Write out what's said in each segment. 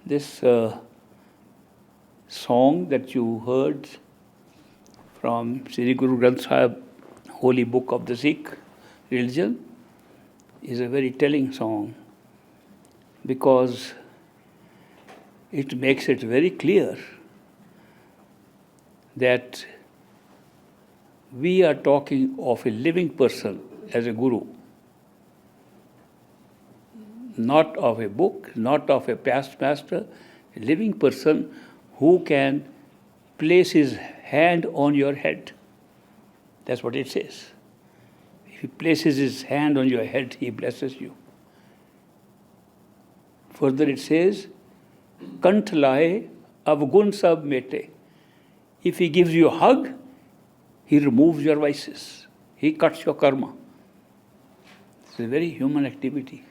This song that you heard from Sri Guru Granth Sahib, Holy Book of the Sikh religion, is a very telling song because it makes it very clear that we are talking of a living person as a guru, not of a book, not of a past master, a living person who can place his hand on your head. That's what it says. If he places his hand on your head, he blesses you. Further it says, Kant laye, avgun sab mete. If he gives you a hug, he removes your vices. He cuts your karma. It's a very human activity.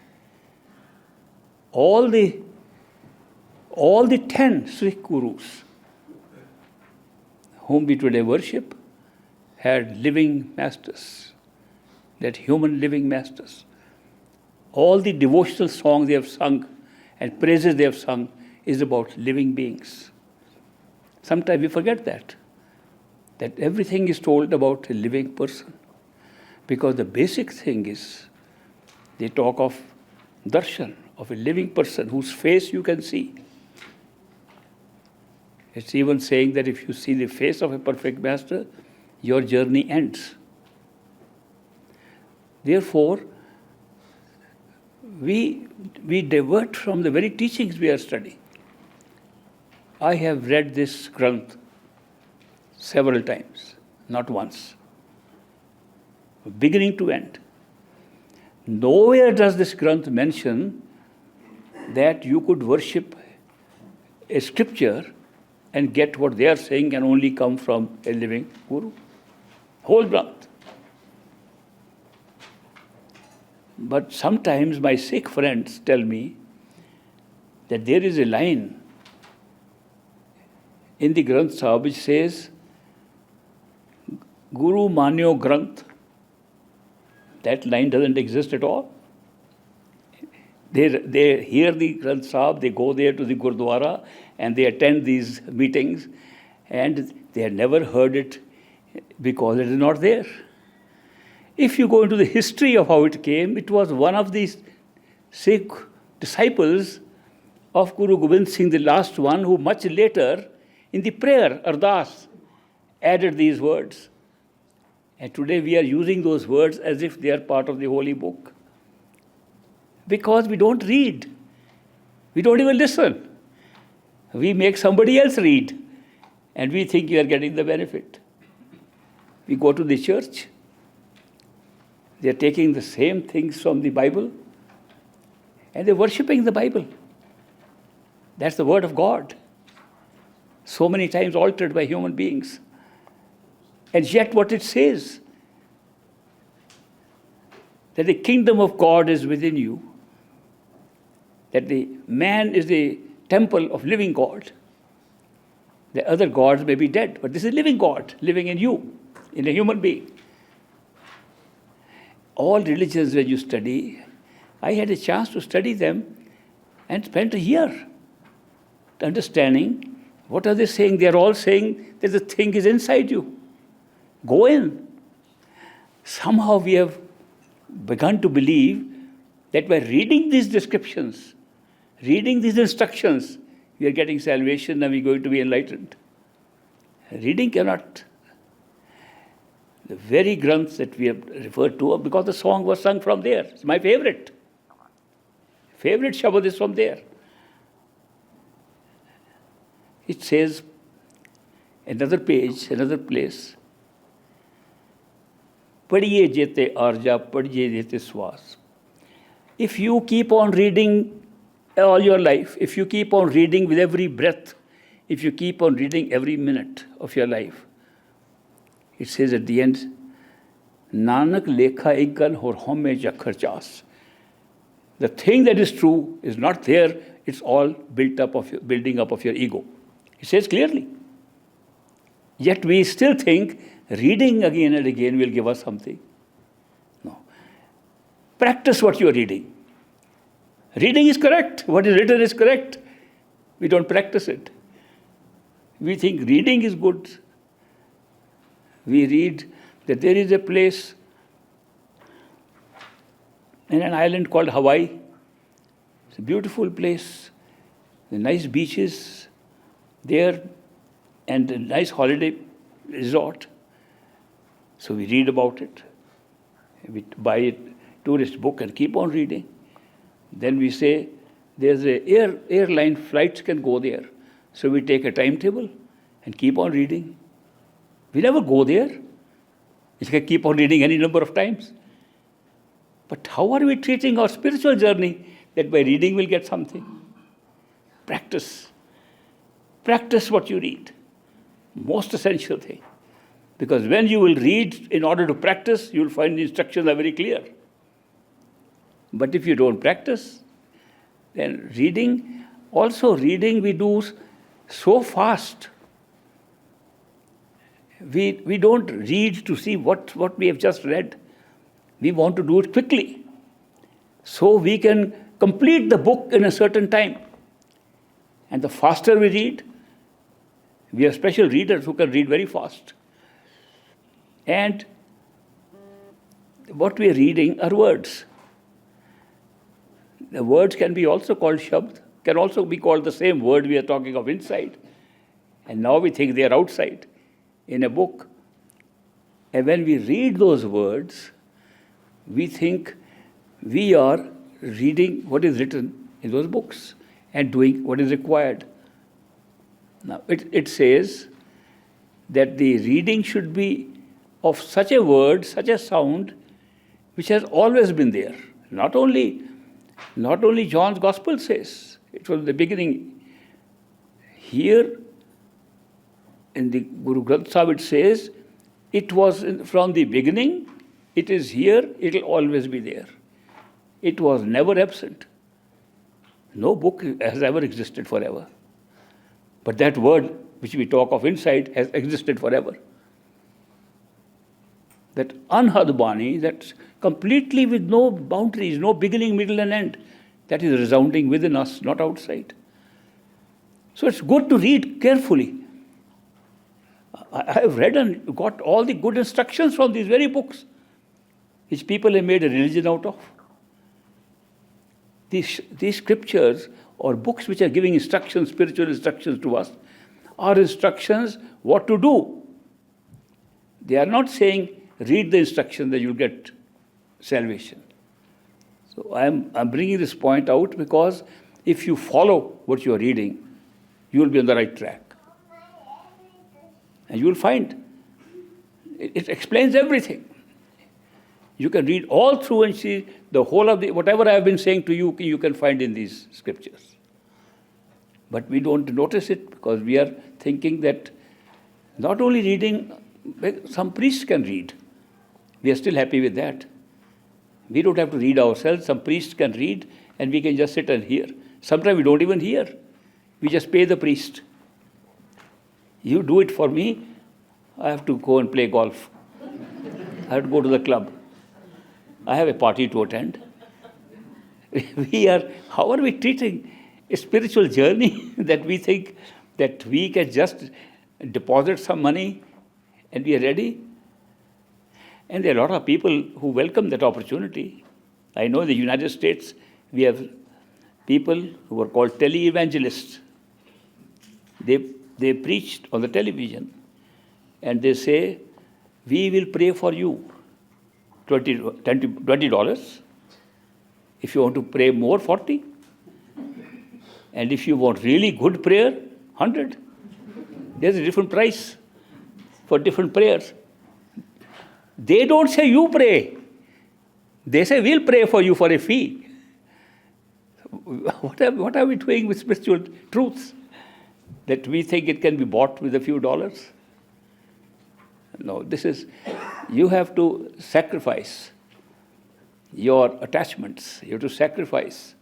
All the 10 Sikh gurus whom we today worship had living masters, that human living masters. All the devotional songs they have sung and praises they have sung is about living beings. Sometimes we forget that everything is told about a living person. Because the basic thing is, they talk of darshan, of a living person whose face you can see. It's even saying that if you see the face of a perfect master, your journey ends. Therefore, we divert from the very teachings we are studying. I have read this Granth several times, not once, beginning to end. Nowhere does this Granth mention that you could worship a scripture and get what they are saying can only come from a living guru. Whole Granth. But sometimes my Sikh friends tell me that there is a line in the Granth Sahib which says, Guru Manyo Granth. That line doesn't exist at all. They hear the Granth Sahib, they go there to the Gurdwara and they attend these meetings and they have never heard it because it is not there. If you go into the history of how it came, it was one of these Sikh disciples of Guru Gobind Singh, the last one, who much later in the prayer, Ardas, added these words. And today we are using those words as if they are part of the holy book. Because we don't read. We don't even listen. We make somebody else read. And we think we are getting the benefit. We go to the church. They are taking the same things from the Bible. And they are worshipping the Bible. That's the word of God. So many times altered by human beings. And yet what it says, that the kingdom of God is within you, that the man is the temple of living God. The other gods may be dead, but this is living God, living in you, in a human being. All religions when you study, I had a chance to study them and spent a year understanding what are they saying. They are all saying that the thing is inside you. Go in. Somehow we have begun to believe that by reading these descriptions, reading these instructions, we are getting salvation and we are going to be enlightened. Reading cannot. The very Granths that we have referred to, because the song was sung from there. It's my favorite. Favorite Shabad is from there. It says, another page, another place, Padiye jete arja, padiye jete swas. If you keep on reading all your life, if you keep on reading with every breath, if you keep on reading every minute of your life, it says at the end, Nanak lekha ikgan hor homme jakhar chas. The thing that is true is not there, it's all building up of your ego. It says clearly. Yet we still think reading again and again will give us something. No. Practice what you are reading. Reading is correct. What is written is correct. We don't practice it. We think reading is good. We read that there is a place in an island called Hawaii. It's a beautiful place. The nice beaches there and a nice holiday resort. So we read about it. We buy a tourist book and keep on reading. Then we say, there's a airline flights can go there. So we take a timetable and keep on reading. We never go there. We can keep on reading any number of times. But how are we treating our spiritual journey that by reading we'll get something? Practice. Practice what you read. Most essential thing. Because when you will read in order to practice, you will find the instructions are very clear. But if you don't practice, then reading we do so fast. We don't read to see what we have just read. We want to do it quickly. So we can complete the book in a certain time. And the faster we read, we have special readers who can read very fast. And what we are reading are words. The words can be also called shabd, can also be called the same word we are talking of inside. And now we think they are outside in a book. And when we read those words, we think we are reading what is written in those books and doing what is required. Now, it says that the reading should be of such a word, such a sound, which has always been there. Not only John's Gospel says, it was the beginning. Here, in the Guru Granth Sahib, it says, it was from the beginning, it is here, it will always be there. It was never absent. No book has ever existed forever. But that word which we talk of inside has existed forever. That Anhad Bani, that's completely with no boundaries, no beginning, middle and end, that is resounding within us, not outside. So it's good to read carefully. I have read and got all the good instructions from these very books, which people have made a religion out of. These scriptures or books which are giving instructions, spiritual instructions to us, are instructions what to do. They are not saying, read the instruction that you'll get salvation. So I'm bringing this point out because if you follow what you are reading, you will be on the right track. And you will find it explains everything. You can read all through and see the whole of whatever I have been saying to you, you can find in these scriptures. But we don't notice it because we are thinking that not only reading, some priests can read. We are still happy with that. We don't have to read ourselves. Some priests can read and we can just sit and hear. Sometimes we don't even hear. We just pay the priest. You do it for me, I have to go and play golf. I have to go to the club. I have a party to attend. How are we treating a spiritual journey that we think that we can just deposit some money and we are ready? And there are a lot of people who welcome that opportunity. I know in the United States, we have people who are called tele-evangelists. They preached on the television and they say, we will pray for you, $20. If you want to pray more, 40. And if you want really good prayer, 100. There's a different price for different prayers. They don't say you pray. They say we'll pray for you for a fee. What are we doing with spiritual truths? That we think it can be bought with a few dollars? No, you have to sacrifice your attachments. You have to sacrifice.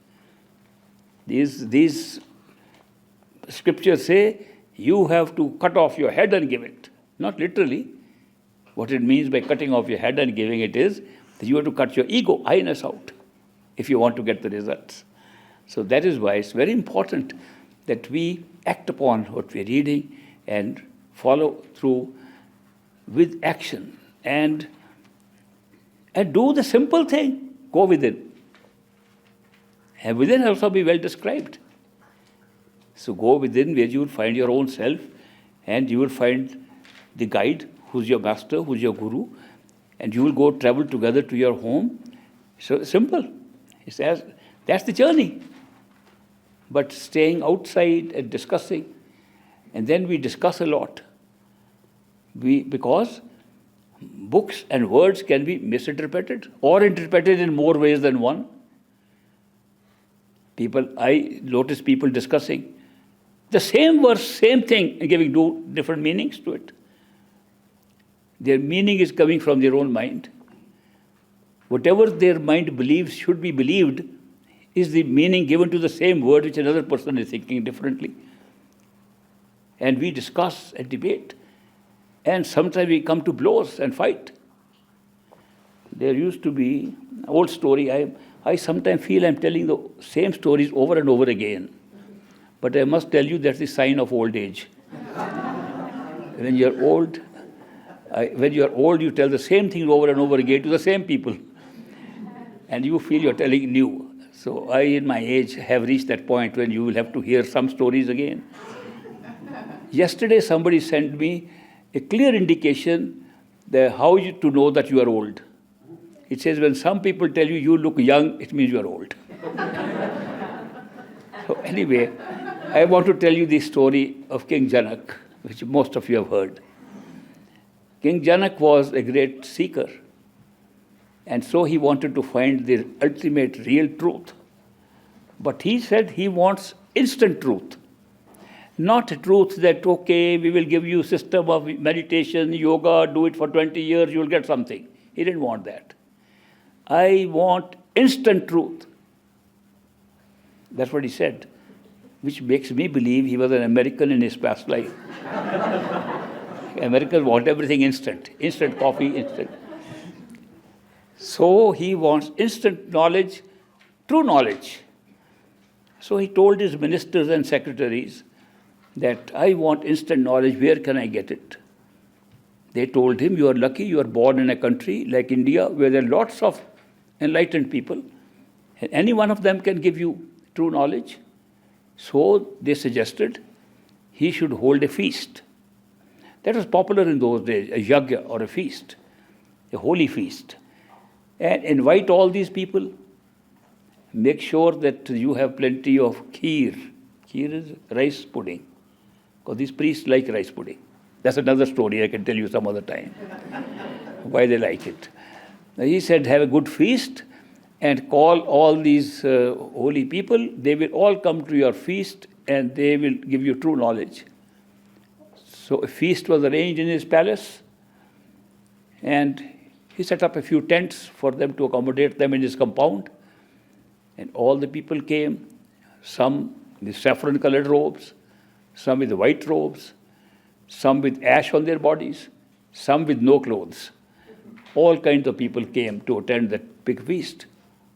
These scriptures say you have to cut off your head and give it. Not literally. What it means by cutting off your head and giving it is that you have to cut your ego, I-ness out if you want to get the results. So that is why it's very important that we act upon what we're reading and follow through with action and do the simple thing, go within. And within also be well described. So go within where you will find your own self and you will find the guide, who's your master, who's your guru, and you will go travel together to your home. So simple. He says, that's the journey. But staying outside and discussing, and then we discuss a lot. Because books and words can be misinterpreted or interpreted in more ways than one. I notice people discussing the same verse, same thing, and giving different meanings to it. Their meaning is coming from their own mind. Whatever their mind believes should be believed is the meaning given to the same word which another person is thinking differently. And we discuss and debate. And sometimes we come to blows and fight. There used to be an old story. I sometimes feel I'm telling the same stories over and over again. But I must tell you that's the sign of old age. When you're old, you tell the same thing over and over again to the same people. And you feel you're telling new. So I, in my age, have reached that point when you will have to hear some stories again. Yesterday, somebody sent me a clear indication that how to know that you are old. It says when some people tell you you look young, it means you are old. So anyway, I want to tell you the story of King Janak, which most of you have heard. King Janak was a great seeker. And so he wanted to find the ultimate real truth. But he said he wants instant truth. Not a truth that, okay, we will give you a system of meditation, yoga, do it for 20 years, you will get something. He didn't want that. I want instant truth. That's what he said, which makes me believe he was an American in his past life. Americans want everything instant. Instant coffee, instant. So he wants instant knowledge, true knowledge. So he told his ministers and secretaries that I want instant knowledge, where can I get it? They told him, you are lucky, you are born in a country like India where there are lots of enlightened people. And any one of them can give you true knowledge. So they suggested he should hold a feast. That was popular in those days, a yagya or a feast, a holy feast. And invite all these people. Make sure that you have plenty of kheer. Kheer is rice pudding. Because these priests like rice pudding. That's another story I can tell you some other time. Why they like it. Now he said, have a good feast and call all these holy people. They will all come to your feast and they will give you true knowledge. So a feast was arranged in his palace. And he set up a few tents for them to accommodate them in his compound. And all the people came, some with saffron-colored robes, some with white robes, some with ash on their bodies, some with no clothes. All kinds of people came to attend that big feast.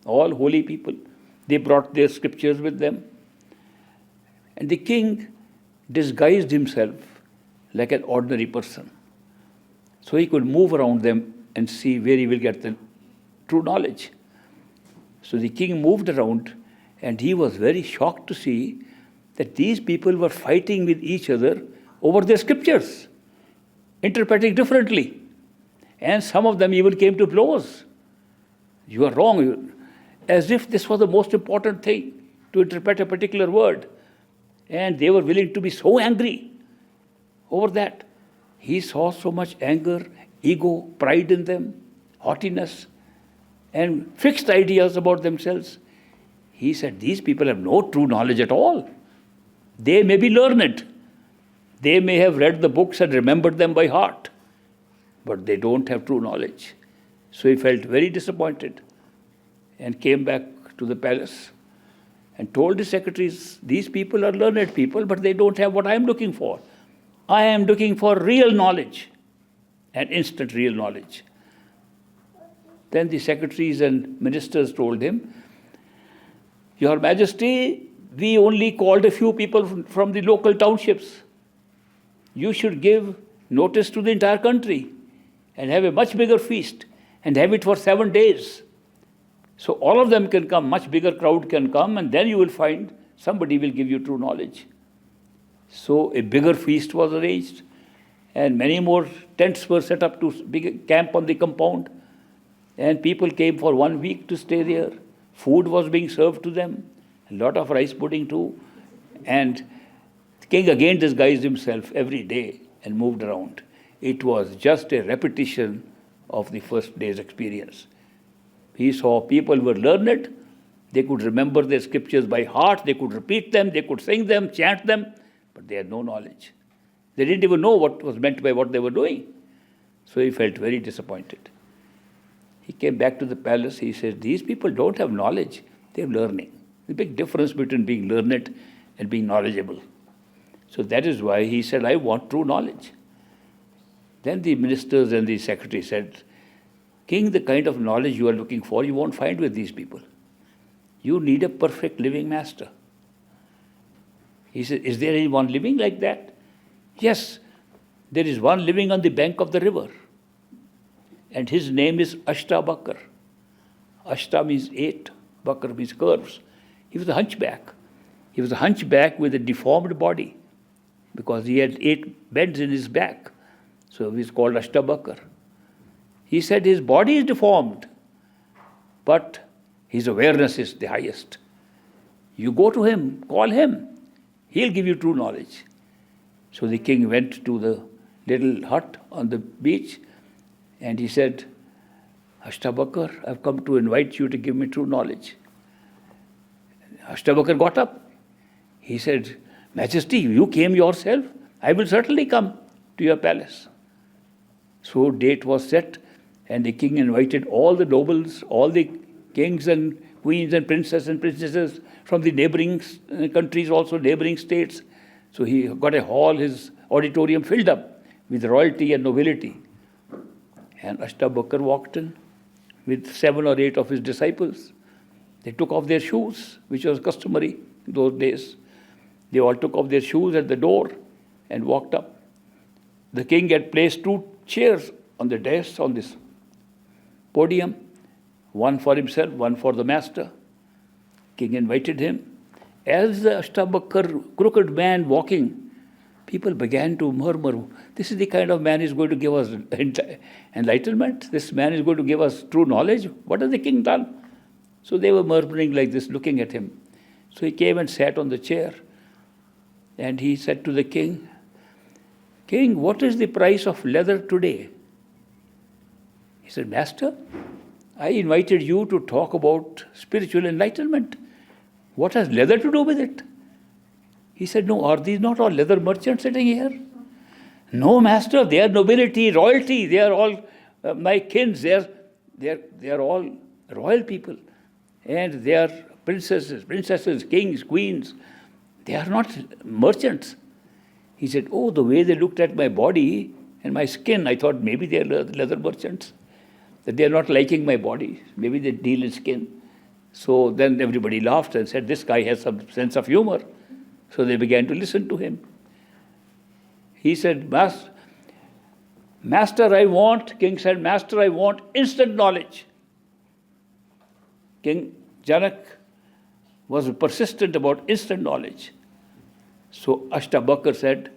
All holy people. They brought their scriptures with them. And the king disguised himself like an ordinary person. So he could move around them and see where he will get the true knowledge. So the king moved around and he was very shocked to see that these people were fighting with each other over their scriptures, interpreting differently. And some of them even came to blows. You are wrong. As if this was the most important thing, to interpret a particular word. And they were willing to be so angry over that. He saw so much anger, ego, pride in them, haughtiness, and fixed ideas about themselves. He said, these people have no true knowledge at all. They may be learned. They may have read the books and remembered them by heart, but they don't have true knowledge. So he felt very disappointed and came back to the palace and told his secretaries, these people are learned people, but they don't have what I am looking for. I am looking for real knowledge and instant real knowledge. Then the secretaries and ministers told him, Your Majesty, we only called a few people from the local townships. You should give notice to the entire country and have a much bigger feast and have it for 7 days. So all of them can come, much bigger crowd can come, and then you will find somebody will give you true knowledge. So a bigger feast was arranged, and many more tents were set up to camp on the compound. And people came for 1 week to stay there. Food was being served to them, a lot of rice pudding too. And the king again disguised himself every day and moved around. It was just a repetition of the first day's experience. He saw people were learned, they could remember their scriptures by heart, they could repeat them, they could sing them, chant them, but they had no knowledge. They didn't even know what was meant by what they were doing. So he felt very disappointed. He came back to the palace. He said, these people don't have knowledge, they have learning. The big difference between being learned and being knowledgeable. So that is why he said, I want true knowledge. Then the ministers and the secretary said, King, the kind of knowledge you are looking for, you won't find with these people. You need a perfect living master. He said, is there anyone living like that? Yes, there is one living on the bank of the river. And his name is Ashtabakar. Ashta means 8, Bakar means curves. He was a hunchback. He was a hunchback with a deformed body because he had 8 bends in his back. So he's called Ashtabakar. He said his body is deformed, but his awareness is the highest. You go to him, call him. He'll give you true knowledge. So the king went to the little hut on the beach and he said, Ashtabakar, I've come to invite you to give me true knowledge. Ashtabakar got up. He said, Majesty, you came yourself? I will certainly come to your palace. So date was set, and the king invited all the nobles, all the kings and queens and princesses from the neighboring countries, also neighboring states. So he got a hall, his auditorium filled up with royalty and nobility. And Ashtabakar walked in with 7 or 8 of his disciples. They took off their shoes, which was customary in those days. They all took off their shoes at the door and walked up. The king had placed 2 chairs on the desk, on this podium, one for himself, one for the master. King invited him. As the Ashtabakar, crooked man walking, people began to murmur, this is the kind of man who is going to give us enlightenment. This man is going to give us true knowledge. What has the king done? So they were murmuring like this, looking at him. So he came and sat on the chair. And he said to the king, King, what is the price of leather today? He said, Master, I invited you to talk about spiritual enlightenment. What has leather to do with it? He said, no, are these not all leather merchants sitting here? No, Master, they are nobility, royalty. They are all my kins. They are all royal people. And they are princesses, kings, queens. They are not merchants. He said, oh, the way they looked at my body and my skin, I thought maybe they are leather merchants. That they are not liking my body. Maybe they deal in skin. So then everybody laughed and said, this guy has some sense of humor. So they began to listen to him. He said, Master, I want, King said, Master, I want instant knowledge. King Janak was persistent about instant knowledge. So Ashtabakar said,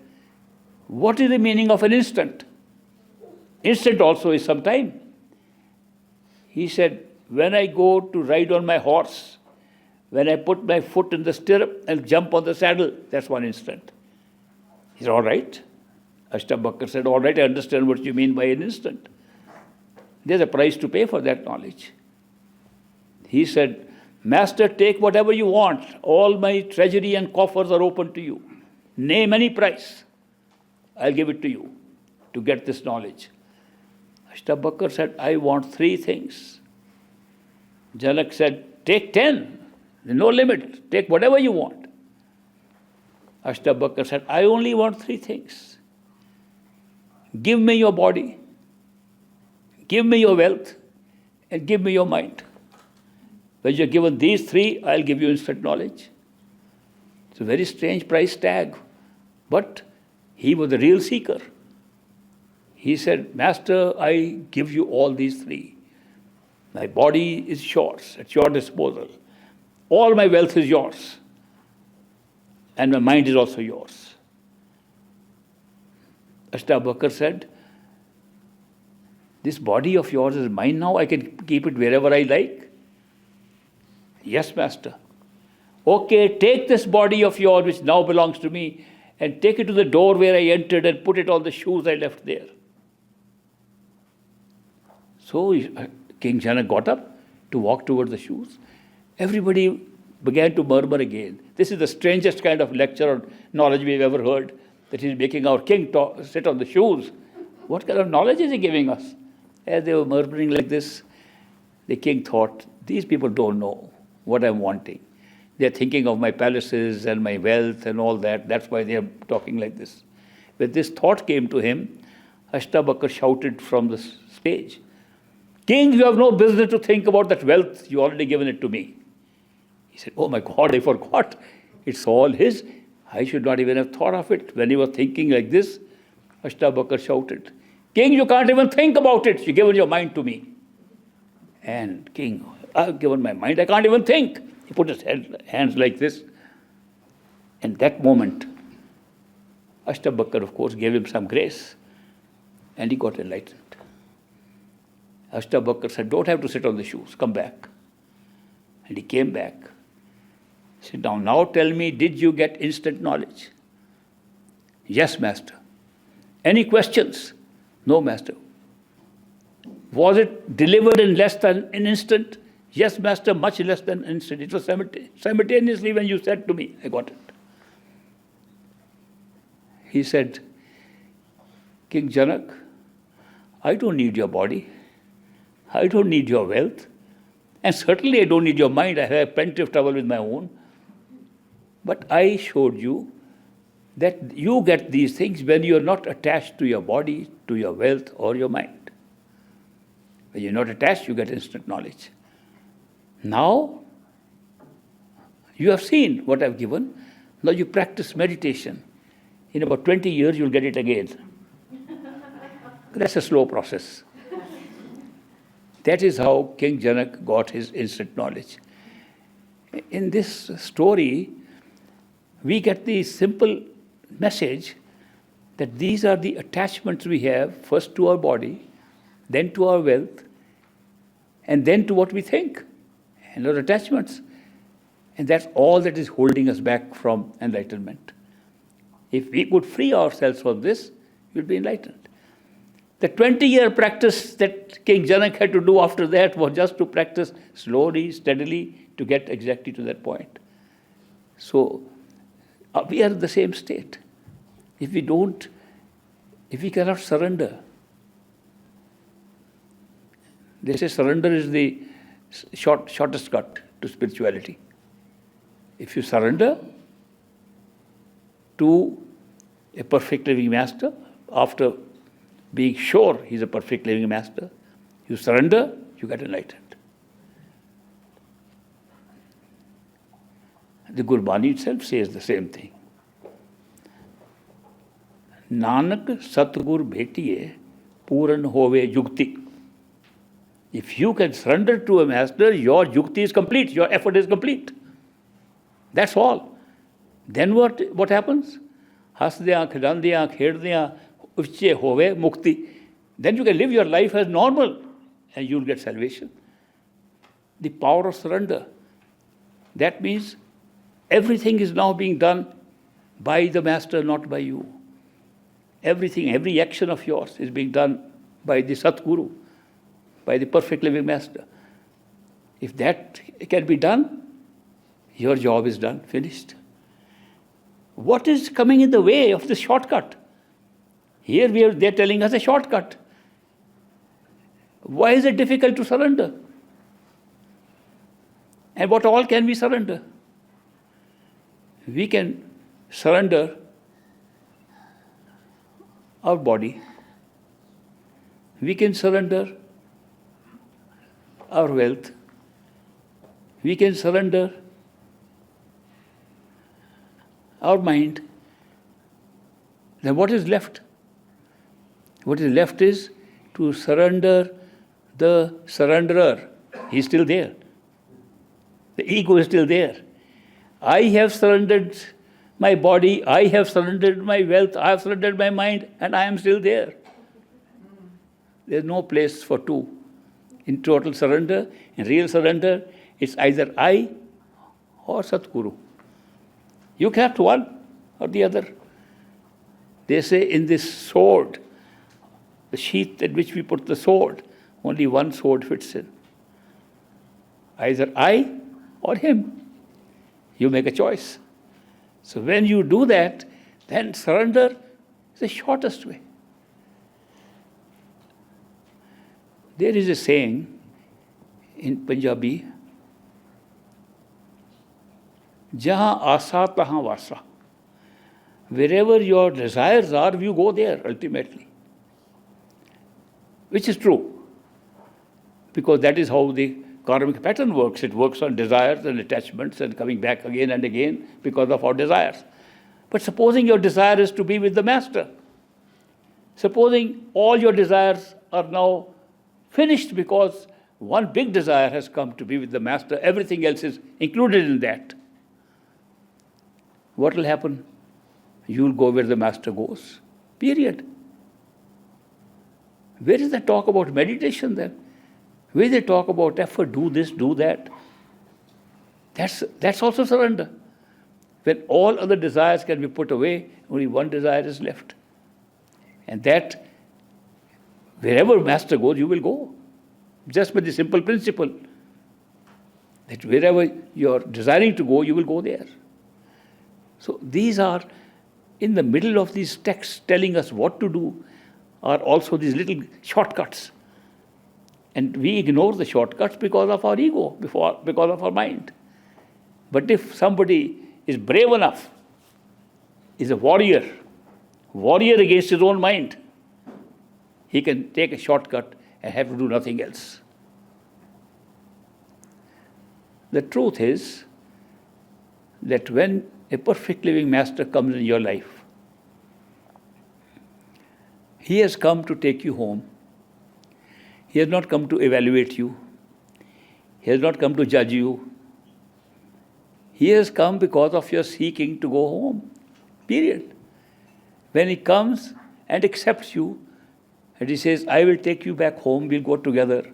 what is the meaning of an instant? Instant also is some time. He said, when I go to ride on my horse, when I put my foot in the stirrup and jump on the saddle, that's one instant. He said, all right. Ashtabakar said, all right, I understand what you mean by an instant. There's a price to pay for that knowledge. He said, Master, take whatever you want. All my treasury and coffers are open to you. Name any price. I'll give it to you to get this knowledge. Ashtabakar said, I want 3 things. Janak said, take 10. There's no limit. Take whatever you want. Ashtabakar said, I only want 3 things. Give me your body, give me your wealth, and give me your mind. When you're given these 3, I'll give you instant knowledge. It's a very strange price tag. But he was the real seeker. He said, Master, I give you all these three. My body is yours, at your disposal. All my wealth is yours. And my mind is also yours. Ashtabakar said, this body of yours is mine now. I can keep it wherever I like. Yes, Master. Okay, take this body of yours, which now belongs to me, and take it to the door where I entered and put it on the shoes I left there. So King Janak got up to walk towards the shoes. Everybody began to murmur again. This is the strangest kind of lecture or knowledge we've ever heard, that he's making our king sit on the shoes. What kind of knowledge is he giving us? As they were murmuring like this, the king thought, these people don't know what I'm wanting. They're thinking of my palaces and my wealth and all that. That's why they're talking like this. When this thought came to him, Ashtabakar shouted from the stage, King, you have no business to think about that wealth. You already given it to me. He said, oh my God, I forgot. It's all his. I should not even have thought of it. When he was thinking like this, Ashtabakar shouted, King, you can't even think about it. You've given your mind to me. And King, I've given my mind. I can't even think. He put his hands like this. And that moment, Ashtabakar, of course, gave him some grace. And he got enlightened. Ashtabakar said, don't have to sit on the shoes. Come back. And he came back. He said, now tell me, did you get instant knowledge? Yes, Master. Any questions? No, Master. Was it delivered in less than an instant? Yes, Master, much less than an instant. It was simultaneously when you said to me, I got it. He said, King Janak, I don't need your body. I don't need your wealth. And certainly I don't need your mind. I have plenty of trouble with my own. But I showed you that you get these things when you are not attached to your body, to your wealth, or your mind. When you're not attached, you get instant knowledge. Now, you have seen what I've given. Now you practice meditation. In about 20 years, you'll get it again. That's a slow process. That is how King Janak got his instant knowledge. In this story, we get the simple message that these are the attachments we have, first to our body, then to our wealth, and then to what we think, and our attachments. And that's all that is holding us back from enlightenment. If we could free ourselves from this, we'll be enlightened. The 20-year practice that King Janak had to do after that was just to practice slowly, steadily, to get exactly to that point. So, we are in the same state. If we cannot surrender, they say surrender is the shortest cut to spirituality. If you surrender to a perfect living master, after being sure he's a perfect living master, you surrender, you get enlightened. The Gurbani itself says the same thing. Nanak Satgur Bhetiye Puran Hove Yukti. If you can surrender to a master, your yukti is complete, your effort is complete. That's all. Then what happens? Hasdya, khidandya, khedya, uchche hove mukti. Then you can live your life as normal and you'll get salvation. The power of surrender. That means everything is now being done by the master, not by you. Everything, every action of yours is being done by the Satguru, by the perfect living master. If that can be done, your job is done, finished. What is coming in the way of this shortcut? Here they're telling us a shortcut. Why is it difficult to surrender? And what all can we surrender? We can surrender our body. We can surrender our wealth. We can surrender our mind, then what is left? What is left is to surrender the surrenderer. He's still there. The ego is still there. I have surrendered my body, I have surrendered my wealth, I have surrendered my mind, and I am still there. There's no place for two. In total surrender, in real surrender, it's either I or Satguru. You can have one or the other. They say in this sword, the sheath in which we put the sword, only one sword fits in. Either I or him. You make a choice. So when you do that, then surrender is the shortest way. There is a saying in Punjabi, Jahan asa tahan vasa. Wherever your desires are, you go there ultimately. Which is true. Because that is how the karmic pattern works. It works on desires and attachments and coming back again and again because of our desires. But supposing your desire is to be with the Master, supposing all your desires are now finished because one big desire has come to be with the Master, everything else is included in that. What will happen? You will go where the Master goes. Period. Where is the talk about meditation then? Where they talk about effort, do this, do that? That's also surrender. When all other desires can be put away, only one desire is left. And that, wherever Master goes, you will go. Just by the simple principle that wherever you're desiring to go, you will go there. So these are, in the middle of these texts telling us what to do, are also these little shortcuts. And we ignore the shortcuts because of our ego, because of our mind. But if somebody is brave enough, is a warrior against his own mind, he can take a shortcut and have to do nothing else. The truth is that when a perfect living Master comes in your life, he has come to take you home. He has not come to evaluate you. He has not come to judge you. He has come because of your seeking to go home. Period. When he comes and accepts you, and he says, I will take you back home, we'll go together.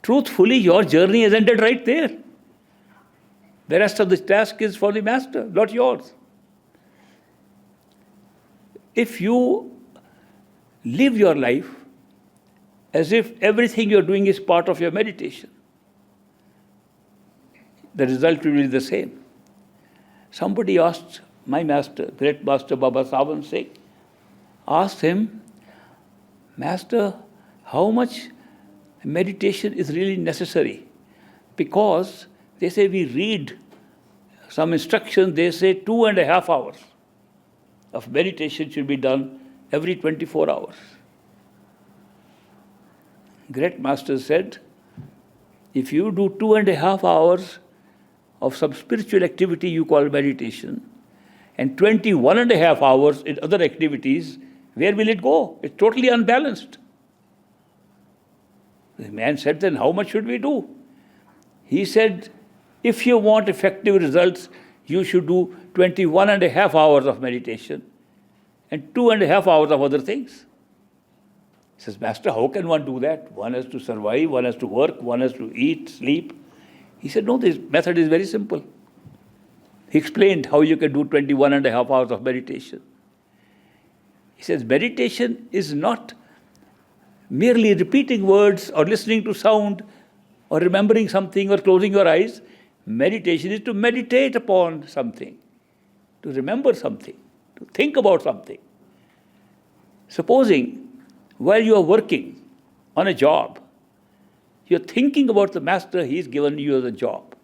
Truthfully, your journey has ended right there. The rest of the task is for the Master, not yours. If you live your life as if everything you're doing is part of your meditation, the result will be the same. Somebody asked my master, great Master Baba Sawan Singh, asked him, Master, how much meditation is really necessary? Because they say we read some instructions, they say 2.5 hours of meditation should be done every 24 hours. Great Master said, if you do 2.5 hours of some spiritual activity you call meditation, and 21.5 hours in other activities, where will it go? It's totally unbalanced. The man said, then how much should we do? He said, if you want effective results, you should do 21.5 hours of meditation and 2.5 hours of other things. He says, Master, how can one do that? One has to survive, one has to work, one has to eat, sleep. He said, no, this method is very simple. He explained how you can do 21.5 hours of meditation. He says, meditation is not merely repeating words or listening to sound or remembering something or closing your eyes. Meditation is to meditate upon something, to remember something, to think about something. Supposing while you are working on a job, you're thinking about the Master he's given you as a job.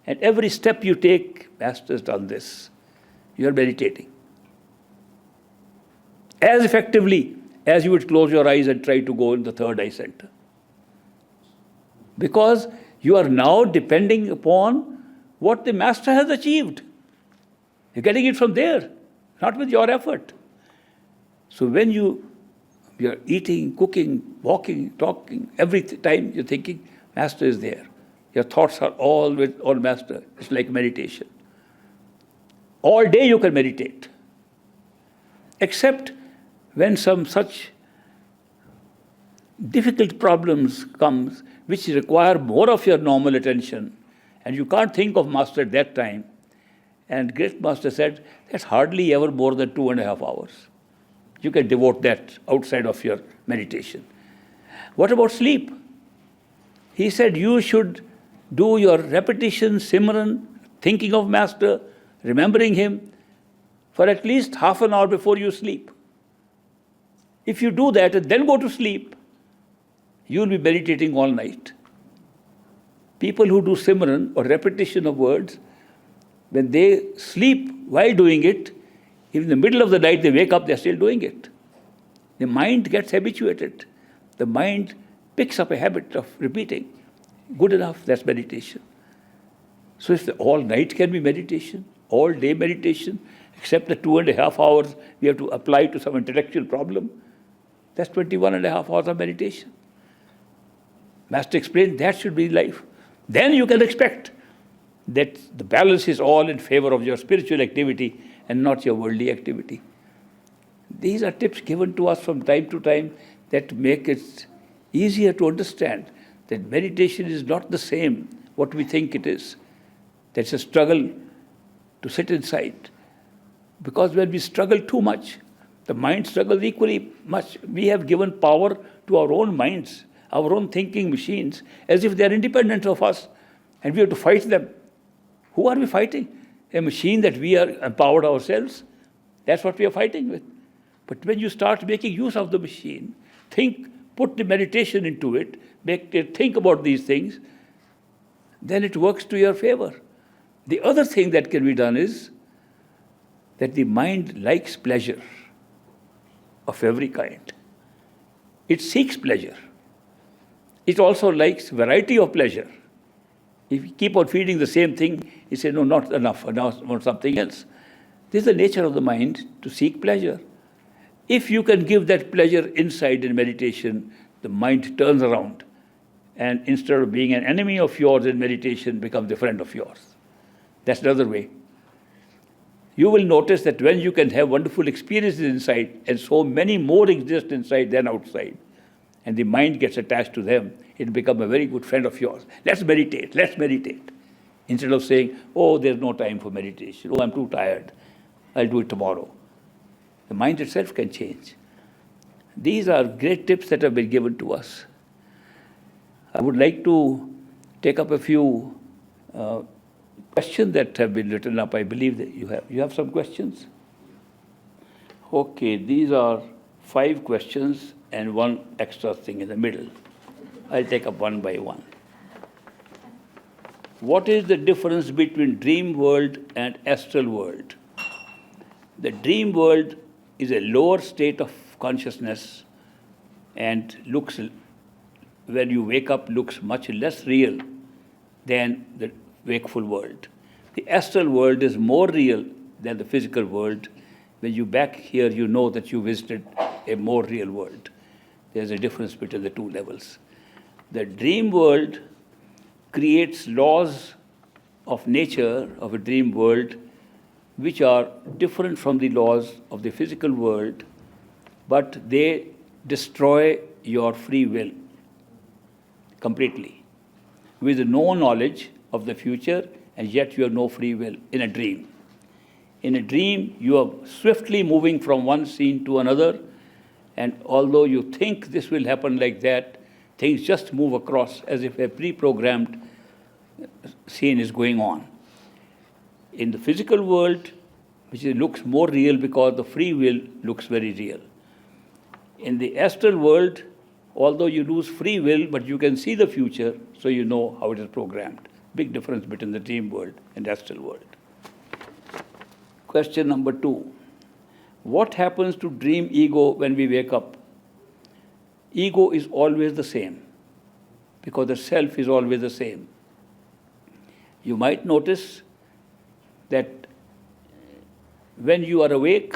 And every step you take, Master's done this. You're meditating. As effectively as you would close your eyes and try to go in the third eye center. Because you are now depending upon what the Master has achieved. You're getting it from there, not with your effort. So when you're eating, cooking, walking, talking, every time you're thinking, Master is there. Your thoughts are all with all Master. It's like meditation. All day you can meditate. Except when some such difficult problems comes which require more of your normal attention, and you can't think of Master at that time. And great Master said, that's hardly ever more than 2.5 hours. You can devote that outside of your meditation. What about sleep? He said you should do your repetition, Simran, thinking of Master, remembering him, for at least half an hour before you sleep. If you do that and then go to sleep, you will be meditating all night. People who do Simran or repetition of words, when they sleep while doing it, if in the middle of the night they wake up, they're still doing it. The mind gets habituated. The mind picks up a habit of repeating. Good enough, that's meditation. So if all night can be meditation, all day meditation, except the 2.5 hours we have to apply to some intellectual problem, that's 21.5 hours of meditation. Master explained that should be life. Then you can expect that the balance is all in favor of your spiritual activity and not your worldly activity. These are tips given to us from time to time that make it easier to understand that meditation is not the same what we think it is. That's a struggle to sit inside. Because when we struggle too much, the mind struggles equally much. We have given power to our own minds, our own thinking machines, as if they are independent of us, and we have to fight them. Who are we fighting? A machine that we are empowered ourselves? That's what we are fighting with. But when you start making use of the machine, put the meditation into it, make it think about these things, then it works to your favor. The other thing that can be done is that the mind likes pleasure of every kind. It seeks pleasure. It also likes variety of pleasure. If you keep on feeding the same thing, you say, no, not enough, now I want something else. This is the nature of the mind, to seek pleasure. If you can give that pleasure inside in meditation, the mind turns around, and instead of being an enemy of yours in meditation, becomes a friend of yours. That's another way. You will notice that when you can have wonderful experiences inside, and so many more exist inside than outside, and the mind gets attached to them, it becomes a very good friend of yours. Let's meditate. Instead of saying, oh, there's no time for meditation. Oh, I'm too tired. I'll do it tomorrow. The mind itself can change. These are great tips that have been given to us. I would like to take up a few questions that have been written up. I believe that you have. You have some questions? Okay, these are 5 questions and 1 extra thing in the middle. I'll take up one by one. What is the difference between dream world and astral world? The dream world is a lower state of consciousness and looks, when you wake up, looks much less real than the wakeful world. The astral world is more real than the physical world. When you back here, you know that you visited a more real world. There's a difference between the 2 levels. The dream world creates laws of nature of a dream world which are different from the laws of the physical world, but they destroy your free will completely. With no knowledge of the future, and yet you have no free will in a dream. In a dream, you are swiftly moving from one scene to another, and although you think this will happen like that, things just move across as if a pre-programmed scene is going on. In the physical world, which looks more real because the free will looks very real. In the astral world, although you lose free will, but you can see the future, so you know how it is programmed. Big difference between the dream world and astral world. Question number 2. What happens to dream ego when we wake up? Ego is always the same, because the self is always the same. You might notice that when you are awake,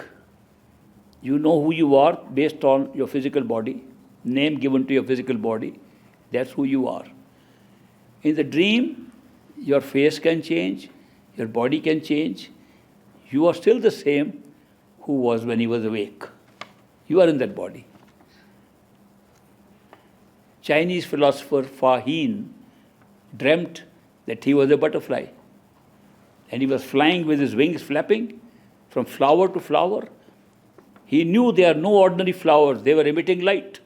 you know who you are based on your physical body, name given to your physical body. That's who you are. In the dream, your face can change, your body can change. You are still the same who was when he was awake. You are in that body. Chinese philosopher Fa Hin dreamt that he was a butterfly. And he was flying with his wings flapping from flower to flower. He knew they are no ordinary flowers. They were emitting light,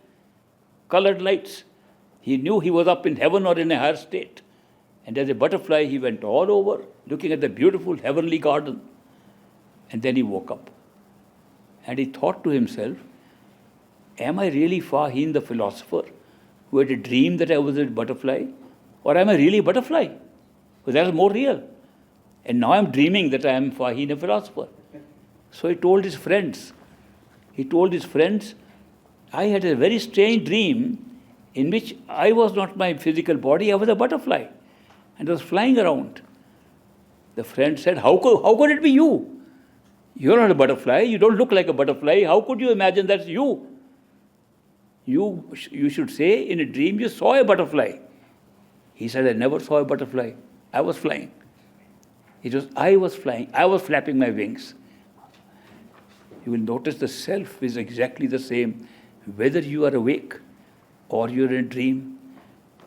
colored lights. He knew he was up in heaven or in a higher state. And as a butterfly, he went all over, looking at the beautiful heavenly garden. And then he woke up. And he thought to himself, am I really Fa Hin the philosopher who had a dream that I was a butterfly? Or am I really a butterfly? Because that is more real. And now I'm dreaming that I am Fa Hin a philosopher. So he told his friends, I had a very strange dream in which I was not my physical body, I was a butterfly. And I was flying around. The friend said, how could it be you? You're not a butterfly. You don't look like a butterfly. How could you imagine that's you? You should say in a dream you saw a butterfly. He said, I never saw a butterfly. I was flying. I was flying. I was flapping my wings. You will notice the self is exactly the same, whether you are awake or you're in a dream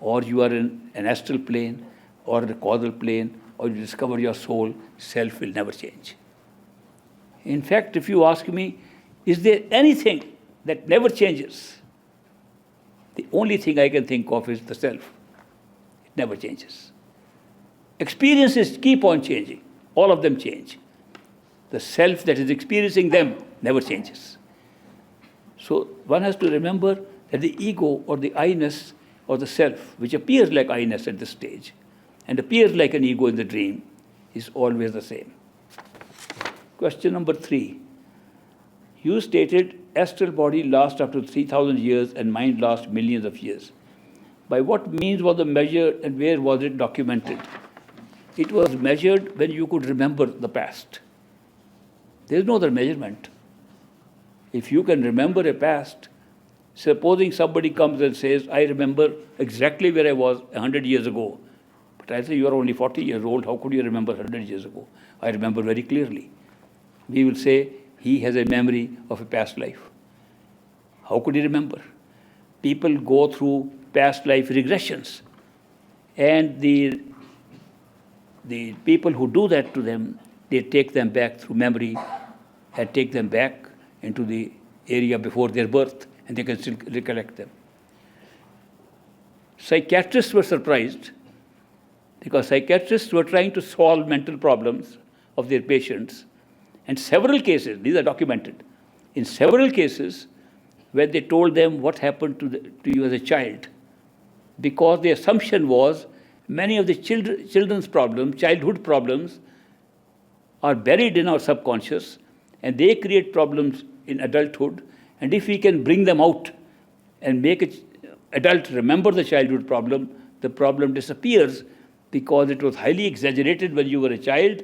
or you are in an astral plane or in a causal plane or you discover your soul, self will never change. In fact, if you ask me, is there anything that never changes? The only thing I can think of is the self. It never changes. Experiences keep on changing. All of them change. The self that is experiencing them never changes. So one has to remember that the ego or the I-ness or the self, which appears like I-ness at this stage and appears like an ego in the dream, is always the same. Question number 3. You stated astral body lasts up to 3,000 years and mind lasts millions of years. By what means was it measured and where was it documented? It was measured when you could remember the past. There is no other measurement. If you can remember a past, supposing somebody comes and says, I remember exactly where I was 100 years ago. But I say, you are only 40 years old. How could you remember 100 years ago? I remember very clearly. We will say, he has a memory of a past life. How could he remember? People go through past life regressions. And the people who do that to them, they take them back through memory and take them back into the area before their birth, and they can still recollect them. Psychiatrists were surprised because psychiatrists were trying to solve mental problems of their patients. And several cases, these are documented, in several cases where they told them what happened to you as a child, because the assumption was many of the children's problems, childhood problems, are buried in our subconscious, and they create problems in adulthood. And if we can bring them out and make an adult remember the childhood problem, the problem disappears because it was highly exaggerated when you were a child,